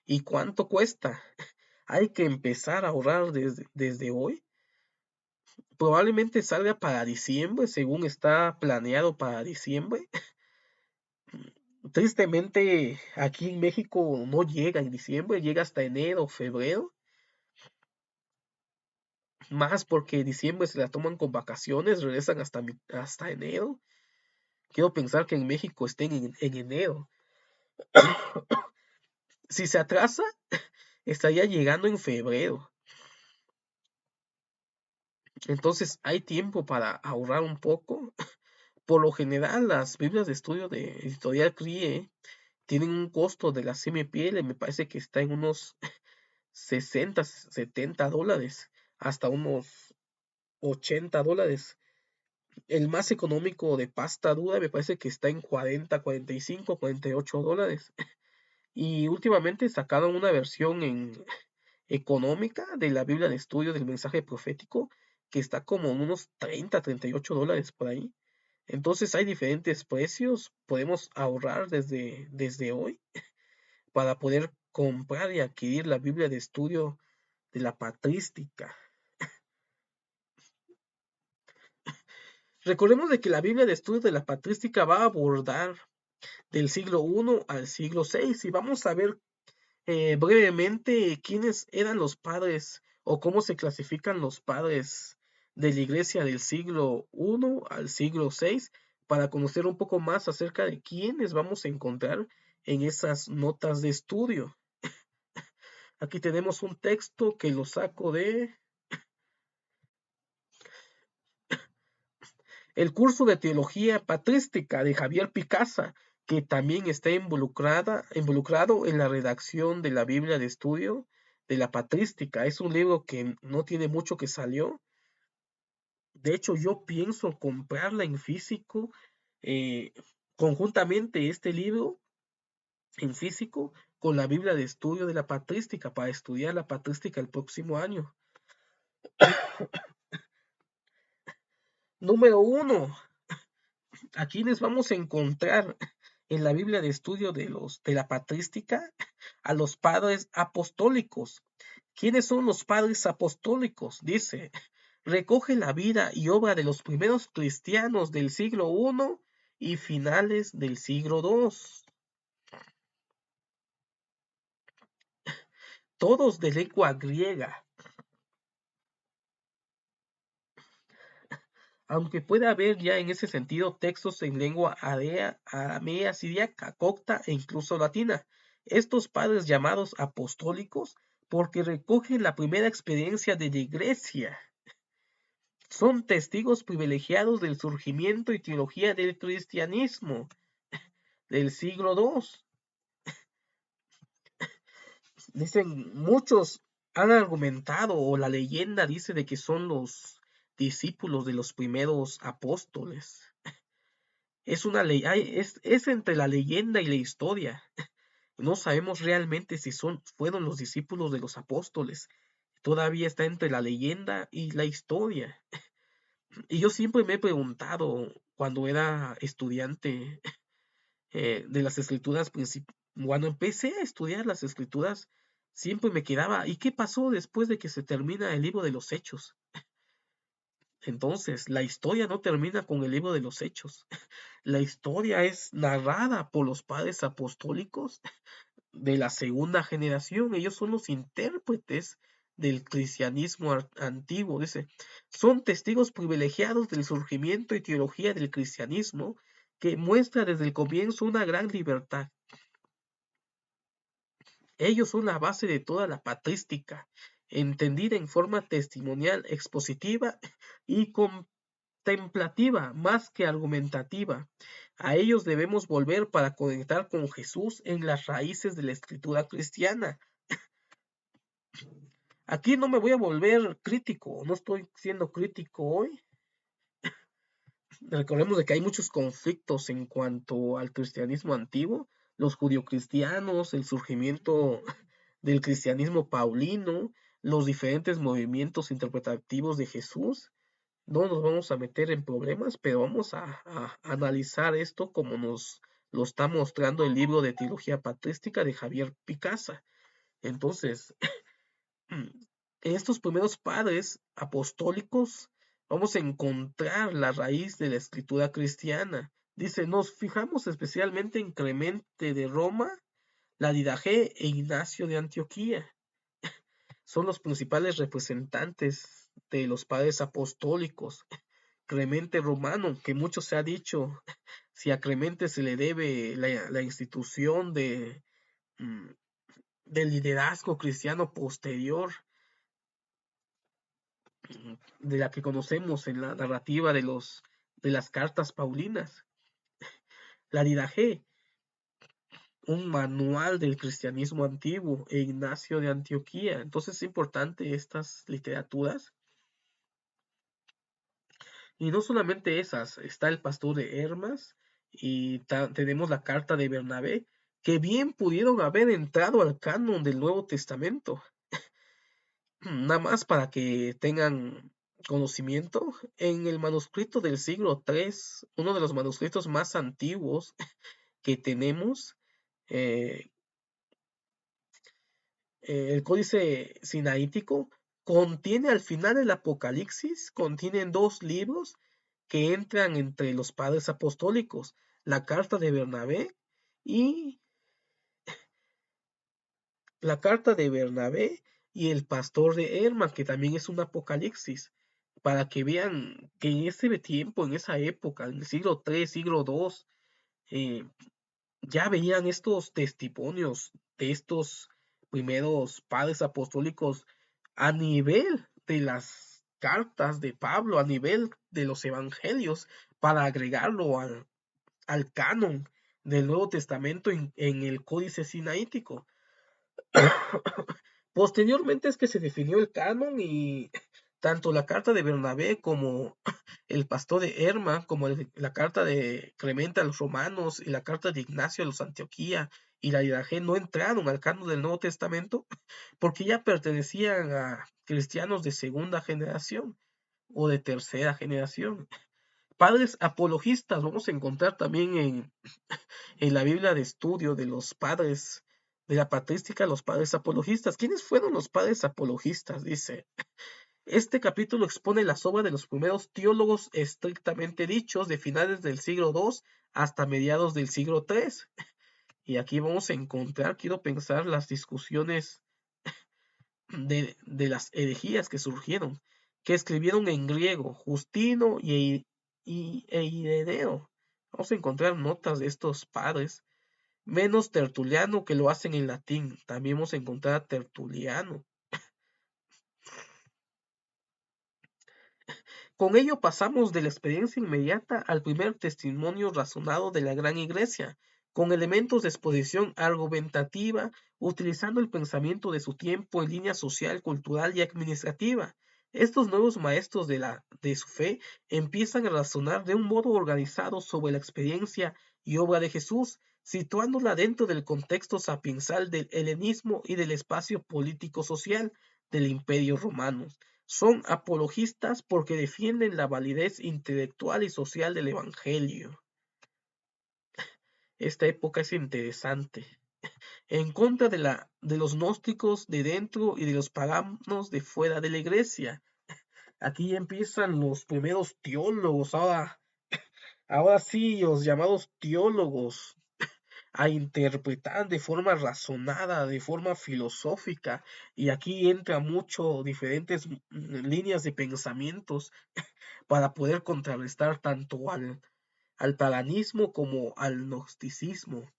¿Y cuánto cuesta? Hay que empezar a ahorrar desde hoy. Probablemente salga para diciembre, según está planeado para diciembre. Tristemente, aquí en México no llega en diciembre, llega hasta enero, febrero. Más porque diciembre se la toman con vacaciones, regresan hasta enero. Quiero pensar que en México estén en enero. Si se atrasa, estaría llegando en febrero. Entonces hay tiempo para ahorrar un poco. Por lo general, las Biblias de estudio de Editorial CRIE tienen un costo de la CMPL, me parece que está en unos 60, $70, hasta unos $80. El más económico de pasta dura me parece que está en 40, 45, $48. Y últimamente sacaron una versión económica de la Biblia de estudio del mensaje profético que está como en unos 30, $38 por ahí. Entonces hay diferentes precios, podemos ahorrar desde hoy para poder comprar y adquirir la Biblia de estudio de la patrística. Recordemos de que la Biblia de estudio de la patrística va a abordar del siglo I al siglo VI y vamos a ver brevemente quiénes eran los padres o cómo se clasifican los padres de la iglesia del siglo I al siglo VI para conocer un poco más acerca de quiénes vamos a encontrar en esas notas de estudio. Aquí tenemos un texto que lo saco de el curso de teología patrística de Javier Picasa, que también está involucrado en la redacción de la Biblia de estudio de la patrística. Es un libro que no tiene mucho que salió. De hecho, yo pienso comprarla en físico, eh, conjuntamente este libro en físico con la Biblia de estudio de la patrística para estudiar la patrística el próximo año. Número 1. ¿A quiénes vamos a encontrar en la Biblia de estudio de la patrística? A los padres apostólicos. ¿Quiénes son los padres apostólicos? Dice, recoge la vida y obra de los primeros cristianos del siglo I y finales del siglo II, todos de lengua griega. Aunque puede haber ya en ese sentido textos en lengua aramea, siríaca, copta e incluso latina. Estos padres llamados apostólicos, porque recogen la primera experiencia de la iglesia, son testigos privilegiados del surgimiento y teología del cristianismo del siglo II. Dicen, muchos han argumentado, o la leyenda dice de que son los discípulos de los primeros apóstoles. Es una ley, es entre la leyenda y la historia. No sabemos realmente si fueron los discípulos de los apóstoles. Todavía está entre la leyenda y la historia. Y yo siempre me he preguntado, cuando era estudiante de las escrituras, cuando empecé a estudiar las escrituras, siempre me quedaba, ¿y qué pasó después de que se termina el libro de los Hechos? Entonces, la historia no termina con el libro de los Hechos. La historia es narrada por los padres apostólicos de la segunda generación. Ellos son los intérpretes del cristianismo antiguo. Dice, son testigos privilegiados del surgimiento y teología del cristianismo que muestra desde el comienzo una gran libertad. Ellos son la base de toda la patrística, entendida en forma testimonial, expositiva y contemplativa más que argumentativa. A ellos debemos volver para conectar con Jesús en las raíces de la escritura cristiana. Aquí no me voy a volver crítico, no estoy siendo crítico hoy. Recordemos de que hay muchos conflictos en cuanto al cristianismo antiguo, los judio-cristianos, el surgimiento del cristianismo paulino, los diferentes movimientos interpretativos de Jesús. No nos vamos a meter en problemas, pero vamos a analizar esto como nos lo está mostrando el libro de Teología Patrística de Javier Picasa. Entonces, en estos primeros padres apostólicos vamos a encontrar la raíz de la escritura cristiana. Dice, nos fijamos especialmente en Clemente de Roma, la Didache e Ignacio de Antioquía. Son los principales representantes de los padres apostólicos. Clemente Romano, que mucho se ha dicho, si a Clemente se le debe la institución del liderazgo cristiano posterior, de la que conocemos en la narrativa de las cartas paulinas. La Didache, un manual del cristianismo antiguo, e Ignacio de Antioquía. Entonces es importante estas literaturas. Y no solamente esas, está el pastor de Hermas y tenemos la carta de Bernabé, que bien pudieron haber entrado al canon del Nuevo Testamento. Nada más para que tengan conocimiento, en el manuscrito del siglo III, uno de los manuscritos más antiguos que tenemos, eh, el Códice Sinaítico, contiene al final el Apocalipsis, contienen dos libros que entran entre los padres apostólicos, la carta de Bernabé y la carta de Bernabé y el pastor de Herma, que también es un Apocalipsis, para que vean que en ese tiempo, en esa época, en el siglo III, siglo II, eh, ya veían estos testimonios de estos primeros padres apostólicos a nivel de las cartas de Pablo, a nivel de los evangelios, para agregarlo al canon del Nuevo Testamento en el Códice Sinaítico. Posteriormente es que se definió el canon y tanto la carta de Bernabé como el pastor de Herma, como la carta de Clemente a los romanos y la carta de Ignacio a los Antioquía y la Didache no entraron al canon del Nuevo Testamento porque ya pertenecían a cristianos de segunda generación o de tercera generación. Padres apologistas vamos a encontrar también en la Biblia de estudio de los padres de la patrística, los padres apologistas. ¿Quiénes fueron los padres apologistas? Dice, Este capítulo expone las obras de los primeros teólogos estrictamente dichos de finales del siglo II hasta mediados del siglo III. Y aquí vamos a encontrar, quiero pensar, las discusiones de las herejías que surgieron, que escribieron en griego, Justino e Ireneo. Vamos a encontrar notas de estos padres, menos Tertuliano, que lo hacen en latín. También vamos a encontrar a Tertuliano. Con ello pasamos de la experiencia inmediata al primer testimonio razonado de la gran iglesia, con elementos de exposición argumentativa, utilizando el pensamiento de su tiempo en línea social, cultural y administrativa. Estos nuevos maestros de su fe empiezan a razonar de un modo organizado sobre la experiencia y obra de Jesús, situándola dentro del contexto sapiensal del helenismo y del espacio político-social del Imperio Romano. Son apologistas porque defienden la validez intelectual y social del Evangelio. Esta época es interesante. En contra de los gnósticos de dentro y de los paganos de fuera de la iglesia. Aquí empiezan los primeros teólogos, ahora sí, los llamados teólogos, a interpretar de forma razonada, de forma filosófica, y aquí entra mucho diferentes líneas de pensamientos para poder contrarrestar tanto al paganismo como al gnosticismo.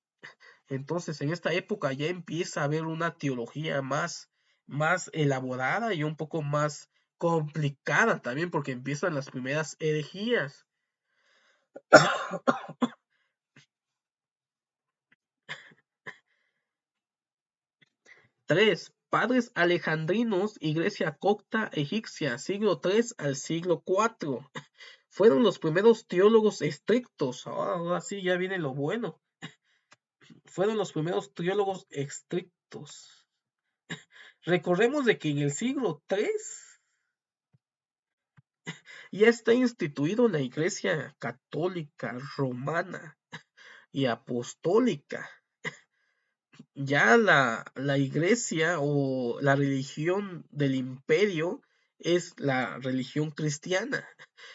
Entonces, en esta época ya empieza a haber una teología más elaborada y un poco más complicada también, porque empiezan las primeras herejías. 3. Padres alejandrinos, Iglesia copta egipcia, siglo III al siglo IV. Fueron los primeros teólogos estrictos. Ahora sí, ya viene lo bueno. Fueron los primeros teólogos estrictos. Recordemos de que en el siglo III ya está instituido la Iglesia católica, romana y apostólica. Ya la iglesia o la religión del imperio es la religión cristiana.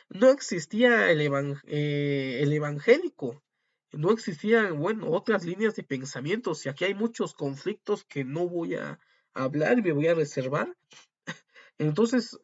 No existía el evangélico, no existían, bueno, otras líneas de pensamientos, y aquí hay muchos conflictos que no voy a hablar y me voy a reservar. Entonces,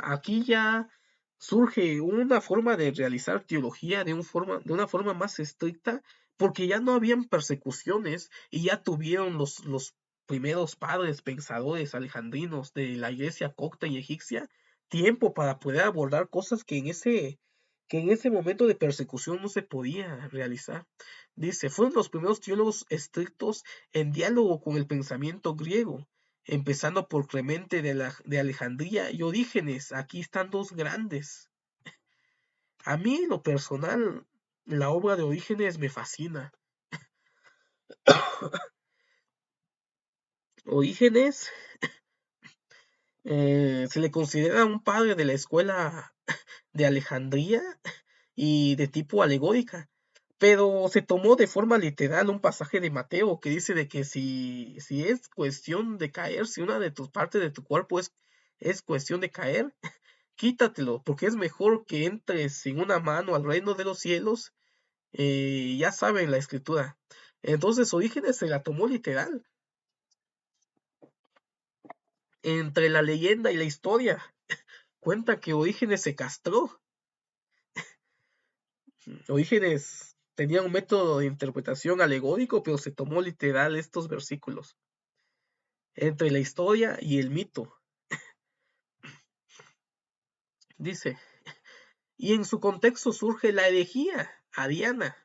aquí ya surge una forma de realizar teología de una forma más estricta, porque ya no habían persecuciones y ya tuvieron los primeros padres pensadores alejandrinos de la iglesia copta y egipcia tiempo para poder abordar cosas que en ese momento de persecución no se podía realizar. Dice, fueron los primeros teólogos estrictos en diálogo con el pensamiento griego, empezando por Clemente de Alejandría y Orígenes. Aquí están dos grandes. A mí, en lo personal, la obra de Orígenes me fascina. Orígenes se le considera un padre de la escuela de Alejandría y de tipo alegórica, pero se tomó de forma literal un pasaje de Mateo que dice de que si es cuestión de caer, si una de tus partes de tu cuerpo es cuestión de caer, quítatelo, porque es mejor que entres sin una mano al reino de los cielos. Ya saben la escritura. Entonces Orígenes se la tomó literal. Entre la leyenda y la historia, cuenta que Orígenes se castró. Orígenes tenía un método de interpretación alegórico, pero se tomó literal estos versículos. Entre la historia y el mito. Dice, y en su contexto surge la herejía ariana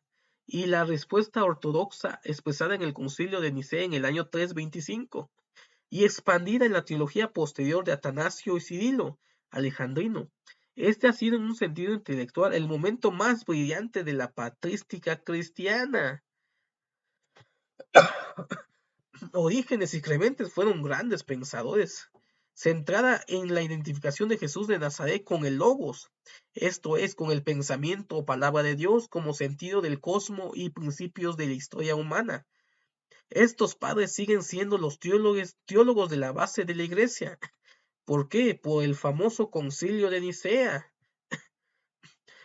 y la respuesta ortodoxa expresada en el concilio de Nicea en el año 325 y expandida en la teología posterior de Atanasio y Cirilo, alejandrino. Este ha sido en un sentido intelectual el momento más brillante de la patrística cristiana. Orígenes y Clemente fueron grandes pensadores, centrada en la identificación de Jesús de Nazaret con el Logos, esto es, con el pensamiento o palabra de Dios como sentido del cosmos y principios de la historia humana. Estos padres siguen siendo los teólogos de la base de la iglesia, ¿Por qué? Por el famoso concilio de Nicea,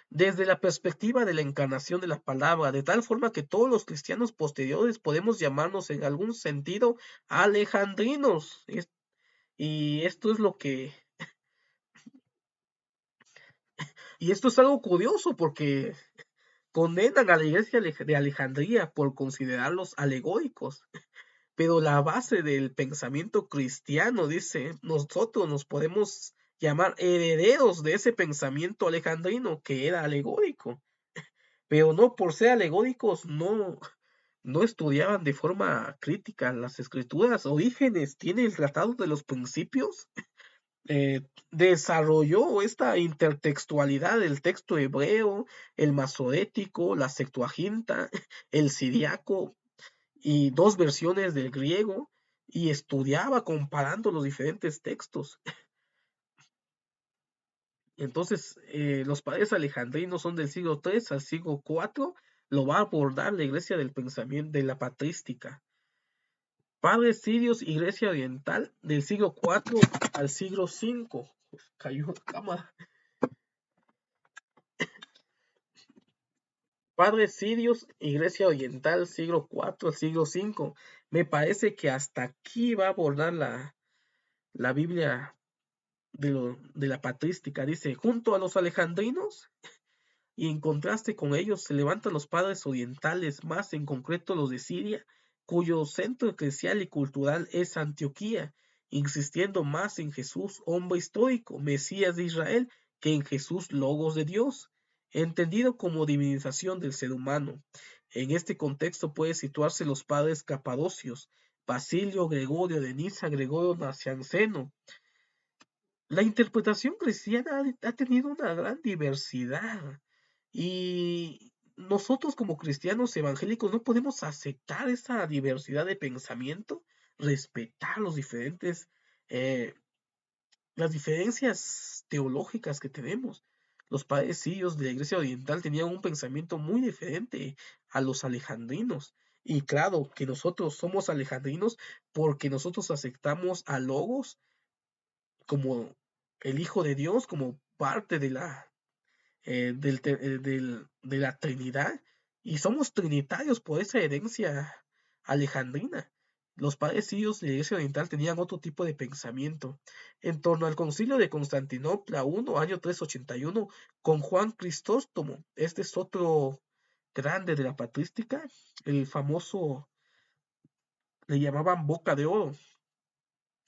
desde la perspectiva de la encarnación de la palabra, de tal forma que todos los cristianos posteriores podemos llamarnos en algún sentido alejandrinos. Y esto es lo que, y esto es algo curioso porque condenan a la iglesia de Alejandría por considerarlos alegóricos. Pero la base del pensamiento cristiano dice, nosotros nos podemos llamar herederos de ese pensamiento alejandrino que era alegórico, pero no por ser alegóricos, no estudiaban de forma crítica las escrituras. Orígenes tiene el Tratado de los Principios, desarrolló esta intertextualidad del texto hebreo, el masorético, la Septuaginta, el siriaco, y dos versiones del griego y estudiaba comparando los diferentes textos. Entonces, los padres alejandrinos son del siglo III al siglo IV, lo va a abordar la iglesia del pensamiento de la patrística. Padres sirios, iglesia oriental, del siglo IV al siglo V. Cayó cámara. Padres sirios, iglesia oriental, siglo IV al siglo V. Me parece que hasta aquí va a abordar la Biblia de la patrística. Dice, junto a los alejandrinos y en contraste con ellos se levantan los padres orientales, más en concreto los de Siria, cuyo centro eclesial y cultural es Antioquía, insistiendo más en Jesús, hombre histórico, Mesías de Israel, que en Jesús, logos de Dios, entendido como divinización del ser humano. En este contexto puede situarse los padres capadocios, Basilio, Gregorio de Niza, Gregorio Nacianceno. La interpretación cristiana ha tenido una gran diversidad y nosotros como cristianos evangélicos no podemos aceptar esa diversidad de pensamiento, respetar eh, las diferencias teológicas que tenemos. Los padres sirios de la Iglesia Oriental tenían un pensamiento muy diferente a los alejandrinos. Y claro que nosotros somos alejandrinos porque nosotros aceptamos a Logos como el Hijo de Dios, como parte de la Trinidad, y somos trinitarios por esa herencia alejandrina. Los padres sirios de la Iglesia Oriental tenían otro tipo de pensamiento. En torno al Concilio de Constantinopla I, año 381, con Juan Crisóstomo, este es otro grande de la patrística, el famoso, le llamaban Boca de Oro.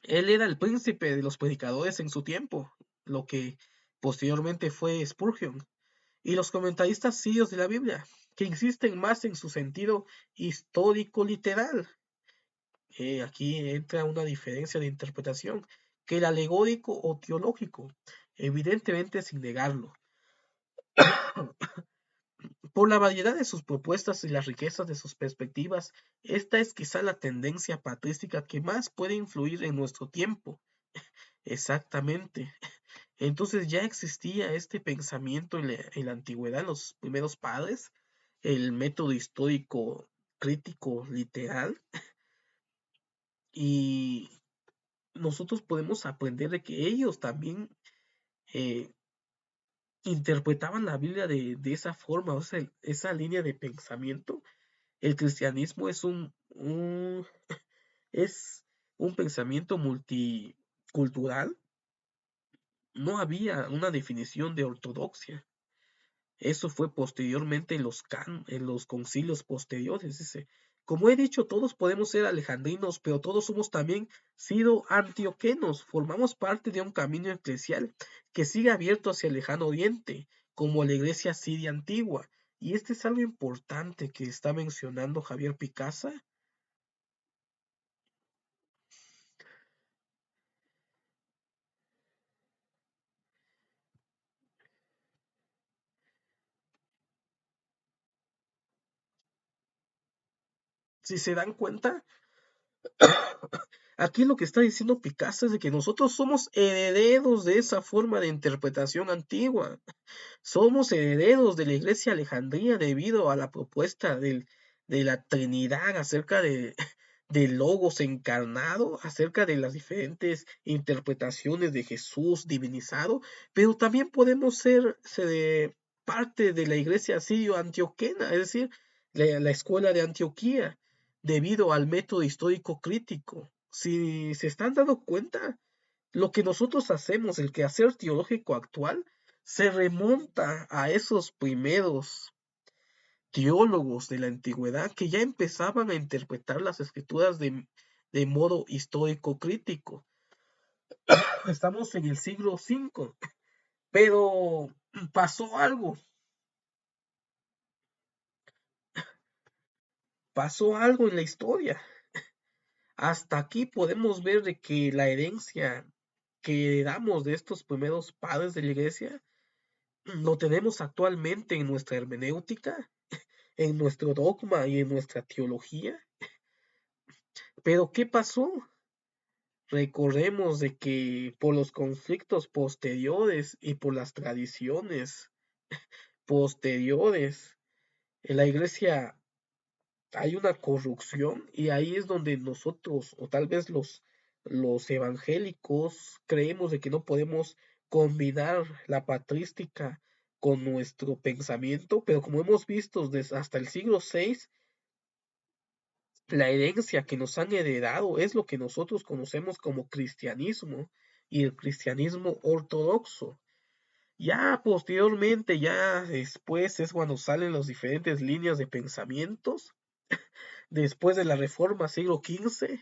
Él era el príncipe de los predicadores en su tiempo, lo que posteriormente fue Spurgeon, y los comentaristas sirios de la Biblia, que insisten más en su sentido histórico literal. Aquí entra una diferencia de interpretación, que el alegórico o teológico, evidentemente sin negarlo. Por la variedad de sus propuestas y las riquezas de sus perspectivas, esta es quizá la tendencia patrística que más puede influir en nuestro tiempo. Exactamente. Entonces ya existía este pensamiento en la antigüedad, en los primeros padres, el método histórico crítico literal, y nosotros podemos aprender de que ellos también eh, interpretaban la Biblia de esa forma, o sea, esa línea de pensamiento. El cristianismo es un pensamiento multicultural. No había una definición de ortodoxia. Eso fue posteriormente en los concilios posteriores. Dice, como he dicho, todos podemos ser alejandrinos, pero todos somos también sido antioquenos. Formamos parte de un camino eclesial que sigue abierto hacia el lejano oriente, como la iglesia siria antigua. Y este es algo importante que está mencionando Javier Picasa. Si se dan cuenta, aquí lo que está diciendo Picasa es de que nosotros somos herederos de esa forma de interpretación antigua. Somos herederos de la Iglesia Alejandría debido a la propuesta de la Trinidad acerca del Logos encarnado, acerca de las diferentes interpretaciones de Jesús divinizado, pero también podemos ser parte de la iglesia sirio-antioquena, es decir, la escuela de Antioquía, debido al método histórico crítico. Si se están dando cuenta, lo que nosotros hacemos, el quehacer teológico actual, se remonta a esos primeros teólogos de la antigüedad que ya empezaban a interpretar las escrituras de modo histórico crítico. Estamos en el siglo V, pero pasó algo en la historia. Hasta aquí podemos ver de que la herencia que heredamos de estos primeros padres de la iglesia lo tenemos actualmente en nuestra hermenéutica, en nuestro dogma y en nuestra teología. Pero ¿qué pasó? Recordemos de que por los conflictos posteriores y por las tradiciones posteriores, en la iglesia hay una corrupción y ahí es donde nosotros, o tal vez los evangélicos, creemos de que no podemos combinar la patrística con nuestro pensamiento, pero como hemos visto desde hasta el siglo VI, la herencia que nos han heredado es lo que nosotros conocemos como cristianismo y el cristianismo ortodoxo. Ya posteriormente, ya después es cuando salen las diferentes líneas de pensamientos. Después de la Reforma, siglo XV,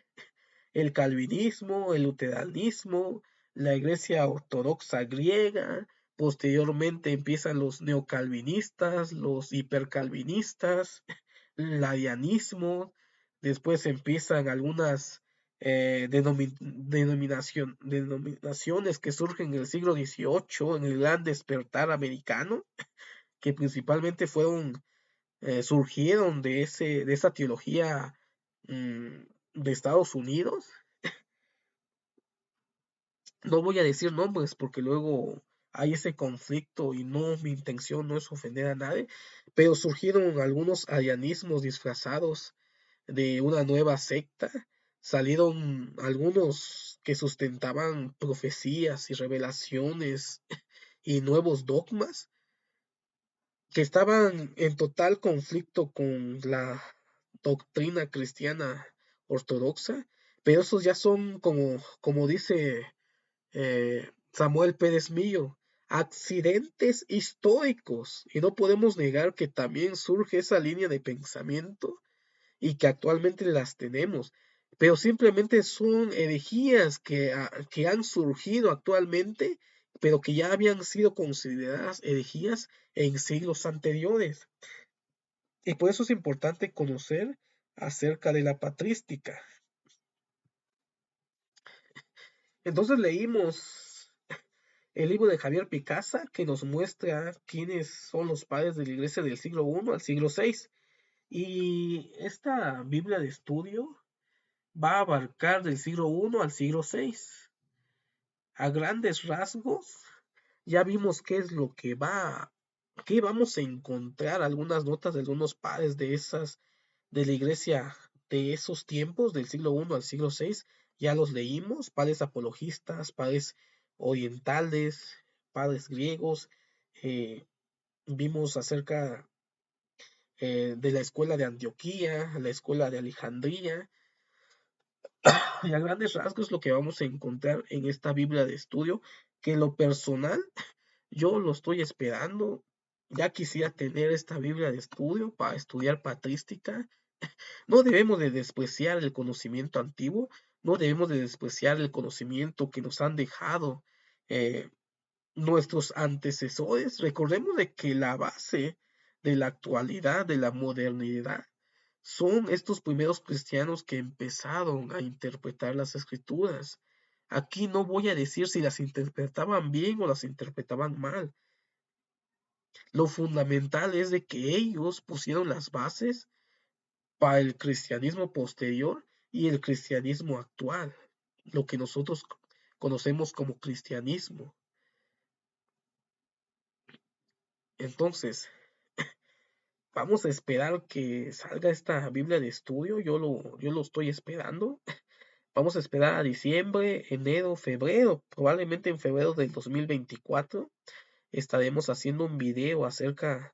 el calvinismo, el luteranismo, la iglesia ortodoxa griega, posteriormente empiezan los neocalvinistas, los hipercalvinistas, el arianismo, después empiezan algunas denominaciones que surgen en el siglo XVIII, en el gran despertar americano, que principalmente surgieron de esa teología mm, de Estados Unidos. No voy a decir nombres porque luego hay ese conflicto y no, mi intención no es ofender a nadie, pero surgieron algunos arianismos disfrazados de una nueva secta, salieron algunos que sustentaban profecías y revelaciones y nuevos dogmas que estaban en total conflicto con la doctrina cristiana ortodoxa, pero esos ya son como dice Samuel Pérez Millo, accidentes históricos, y no podemos negar que también surge esa línea de pensamiento y que actualmente las tenemos, pero simplemente son herejías que han surgido actualmente, pero que ya habían sido consideradas herejías en siglos anteriores. Y por eso es importante conocer acerca de la patrística. Entonces leímos el libro de Javier Picasa que nos muestra quiénes son los padres de la iglesia del siglo I al siglo VI. Y esta Biblia de estudio va a abarcar del siglo I al siglo VI. A grandes rasgos, ya vimos qué es lo qué vamos a encontrar, algunas notas de algunos padres de la iglesia de esos tiempos, del siglo I al siglo VI, ya los leímos, padres apologistas, padres orientales, padres griegos, eh, vimos acerca de la escuela de Antioquía, la escuela de Alejandría, y a grandes rasgos lo que vamos a encontrar en esta Biblia de estudio, que en lo personal yo lo estoy esperando. Ya quisiera tener esta Biblia de estudio para estudiar patrística. No debemos de despreciar el conocimiento antiguo, no debemos de despreciar el conocimiento que nos han dejado eh, nuestros antecesores. Recordemos de que la base de la actualidad, de la modernidad, son estos primeros cristianos que empezaron a interpretar las escrituras. Aquí no voy a decir si las interpretaban bien o las interpretaban mal. Lo fundamental es de que ellos pusieron las bases para el cristianismo posterior y el cristianismo actual, lo que nosotros conocemos como cristianismo. Entonces, Vamos a esperar que salga esta Biblia de estudio, yo lo estoy esperando. Vamos a esperar a diciembre, enero, febrero, probablemente en febrero del 2024 estaremos haciendo un video acerca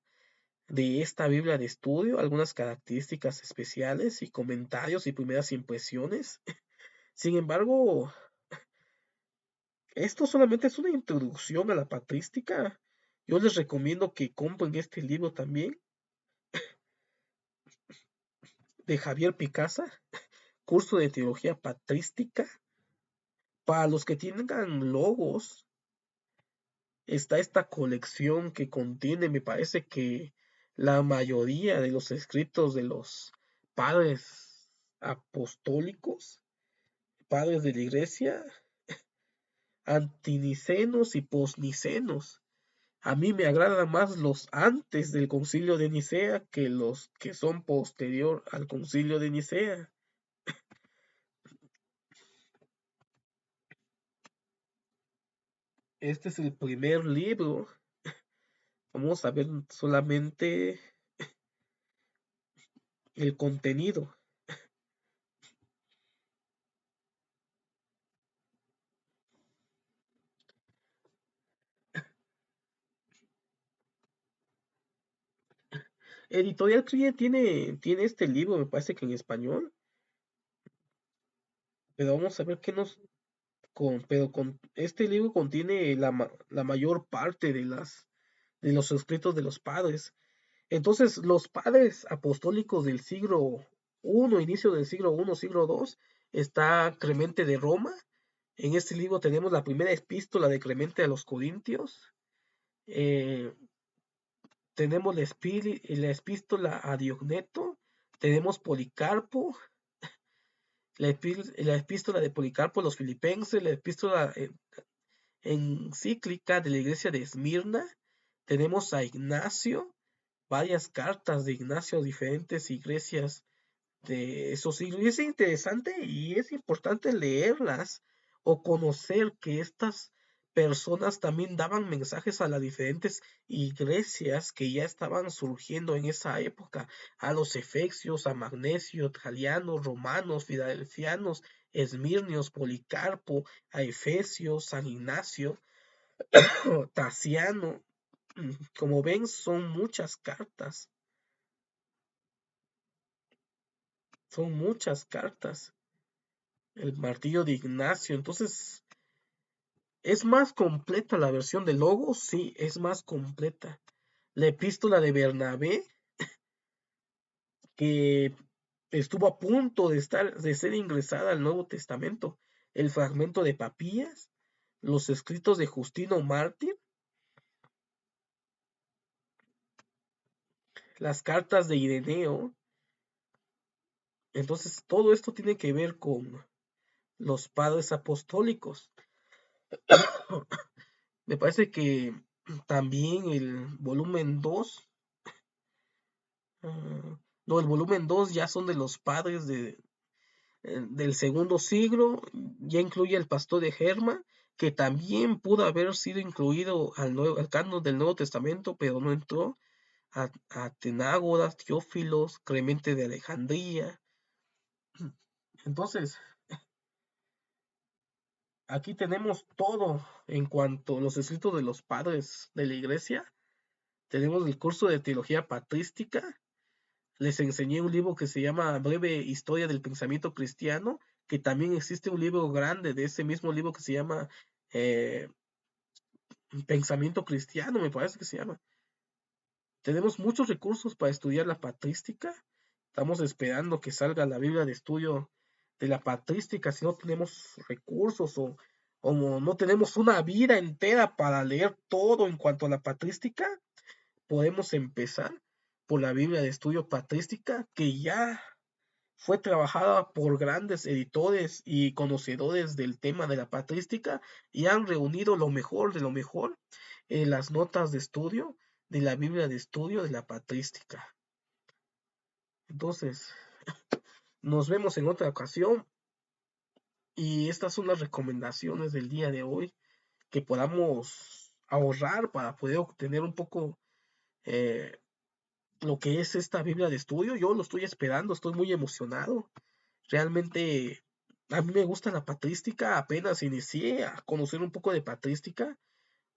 de esta Biblia de estudio, algunas características especiales y comentarios y primeras impresiones. Sin embargo, esto solamente es una introducción a la patrística. Yo les recomiendo que compren este libro también de Javier Picasa, Curso de Teología Patrística. Para los que tengan logos, está esta colección que contiene, me parece que la mayoría de los escritos de los padres apostólicos, padres de la iglesia, antinicenos y posnicenos. A mí me agradan más los antes del concilio de Nicea que los que son posterior al concilio de Nicea. Este es el primer libro. Vamos a ver solamente el contenido. Editorial Crie tiene este libro, me parece que en español, pero vamos a ver qué pero con este libro contiene la mayor parte de los escritos de los padres. Entonces, los padres apostólicos del siglo I, inicio del siglo I, siglo II, está Clemente de Roma. En este libro tenemos la primera epístola de Clemente a los Corintios. eh, Tenemos la epístola a Diogneto, tenemos Policarpo, la epístola de Policarpo a los Filipenses, la epístola encíclica de la iglesia de Esmirna, tenemos a Ignacio, varias cartas de Ignacio a diferentes iglesias de esos siglos. Y es interesante y es importante leerlas o conocer que estas personas también daban mensajes a las diferentes iglesias que ya estaban surgiendo en esa época, a los efesios, a Magnesio, Galianos, romanos, filadelfianos, esmirnios, Policarpo, a Efesios, San Ignacio, Tasiano. Como ven, son muchas cartas. El martillo de Ignacio. Entonces, ¿es más completa la versión de Logos? Sí, es más completa. La epístola de Bernabé, que estuvo a punto de ser ingresada al Nuevo Testamento. El fragmento de Papías, los escritos de Justino Mártir, las cartas de Ireneo. Entonces, todo esto tiene que ver con los padres apostólicos. Me parece que también el volumen 2. No, el volumen 2 ya son de los padres del segundo siglo, ya incluye el pastor de Germa, que también pudo haber sido incluido al canon del Nuevo Testamento, pero no entró, a Tenágoras, Teófilos, Clemente de Alejandría. Entonces, aquí tenemos todo en cuanto a los escritos de los padres de la iglesia. Tenemos el curso de teología patrística. Les enseñé un libro que se llama Breve Historia del Pensamiento Cristiano, que también existe un libro grande de ese mismo libro que se llama eh, Pensamiento Cristiano, me parece que se llama. Tenemos muchos recursos para estudiar la patrística. Estamos esperando que salga la Biblia de estudio de la patrística. Si no tenemos recursos o no tenemos una vida entera para leer todo en cuanto a la patrística, podemos empezar por la Biblia de estudio patrística, que ya fue trabajada por grandes editores y conocedores del tema de la patrística y han reunido lo mejor de lo mejor en las notas de estudio de la Biblia de estudio de la patrística. Entonces, nos vemos en otra ocasión y estas son las recomendaciones del día de hoy, que podamos ahorrar para poder obtener un poco lo que es esta Biblia de estudio. Yo lo estoy esperando, estoy muy emocionado. Realmente a mí me gusta la patrística, apenas inicié a conocer un poco de patrística.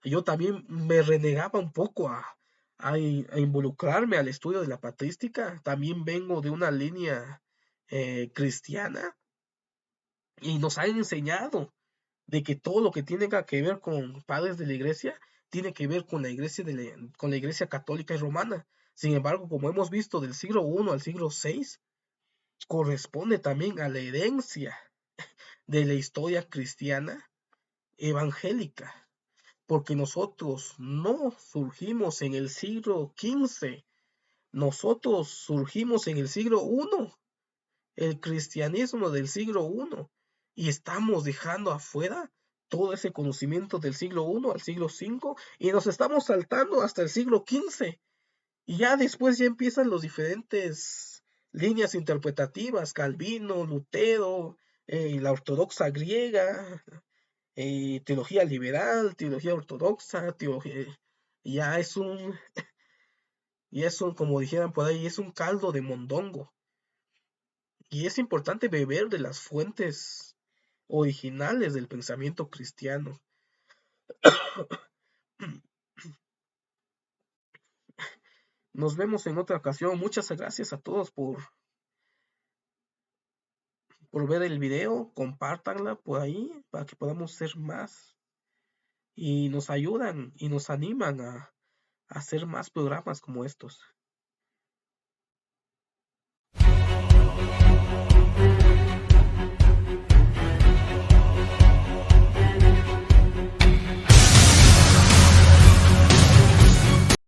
Yo también me renegaba un poco a involucrarme al estudio de la patrística. También vengo de una línea cristiana y nos han enseñado de que todo lo que tenga que ver con padres de la iglesia tiene que ver con la iglesia con la iglesia católica y romana. Sin embargo, como hemos visto del siglo I al siglo VI, corresponde también a la herencia de la historia cristiana evangélica, porque nosotros no surgimos en el siglo XV, nosotros surgimos en el siglo I, el cristianismo del siglo I, y estamos dejando afuera todo ese conocimiento del siglo I al siglo V y nos estamos saltando hasta el siglo XV. Y ya después ya empiezan los diferentes líneas interpretativas, Calvino, Lutero, la ortodoxa griega, teología liberal, teología ortodoxa, teología, ya es un, como dijeran por ahí, es un caldo de mondongo. Y es importante beber de las fuentes originales del pensamiento cristiano. Nos vemos en otra ocasión. Muchas gracias a todos por ver el video. Compártanla por ahí para que podamos ser más. Y nos ayudan y nos animan a hacer más programas como estos.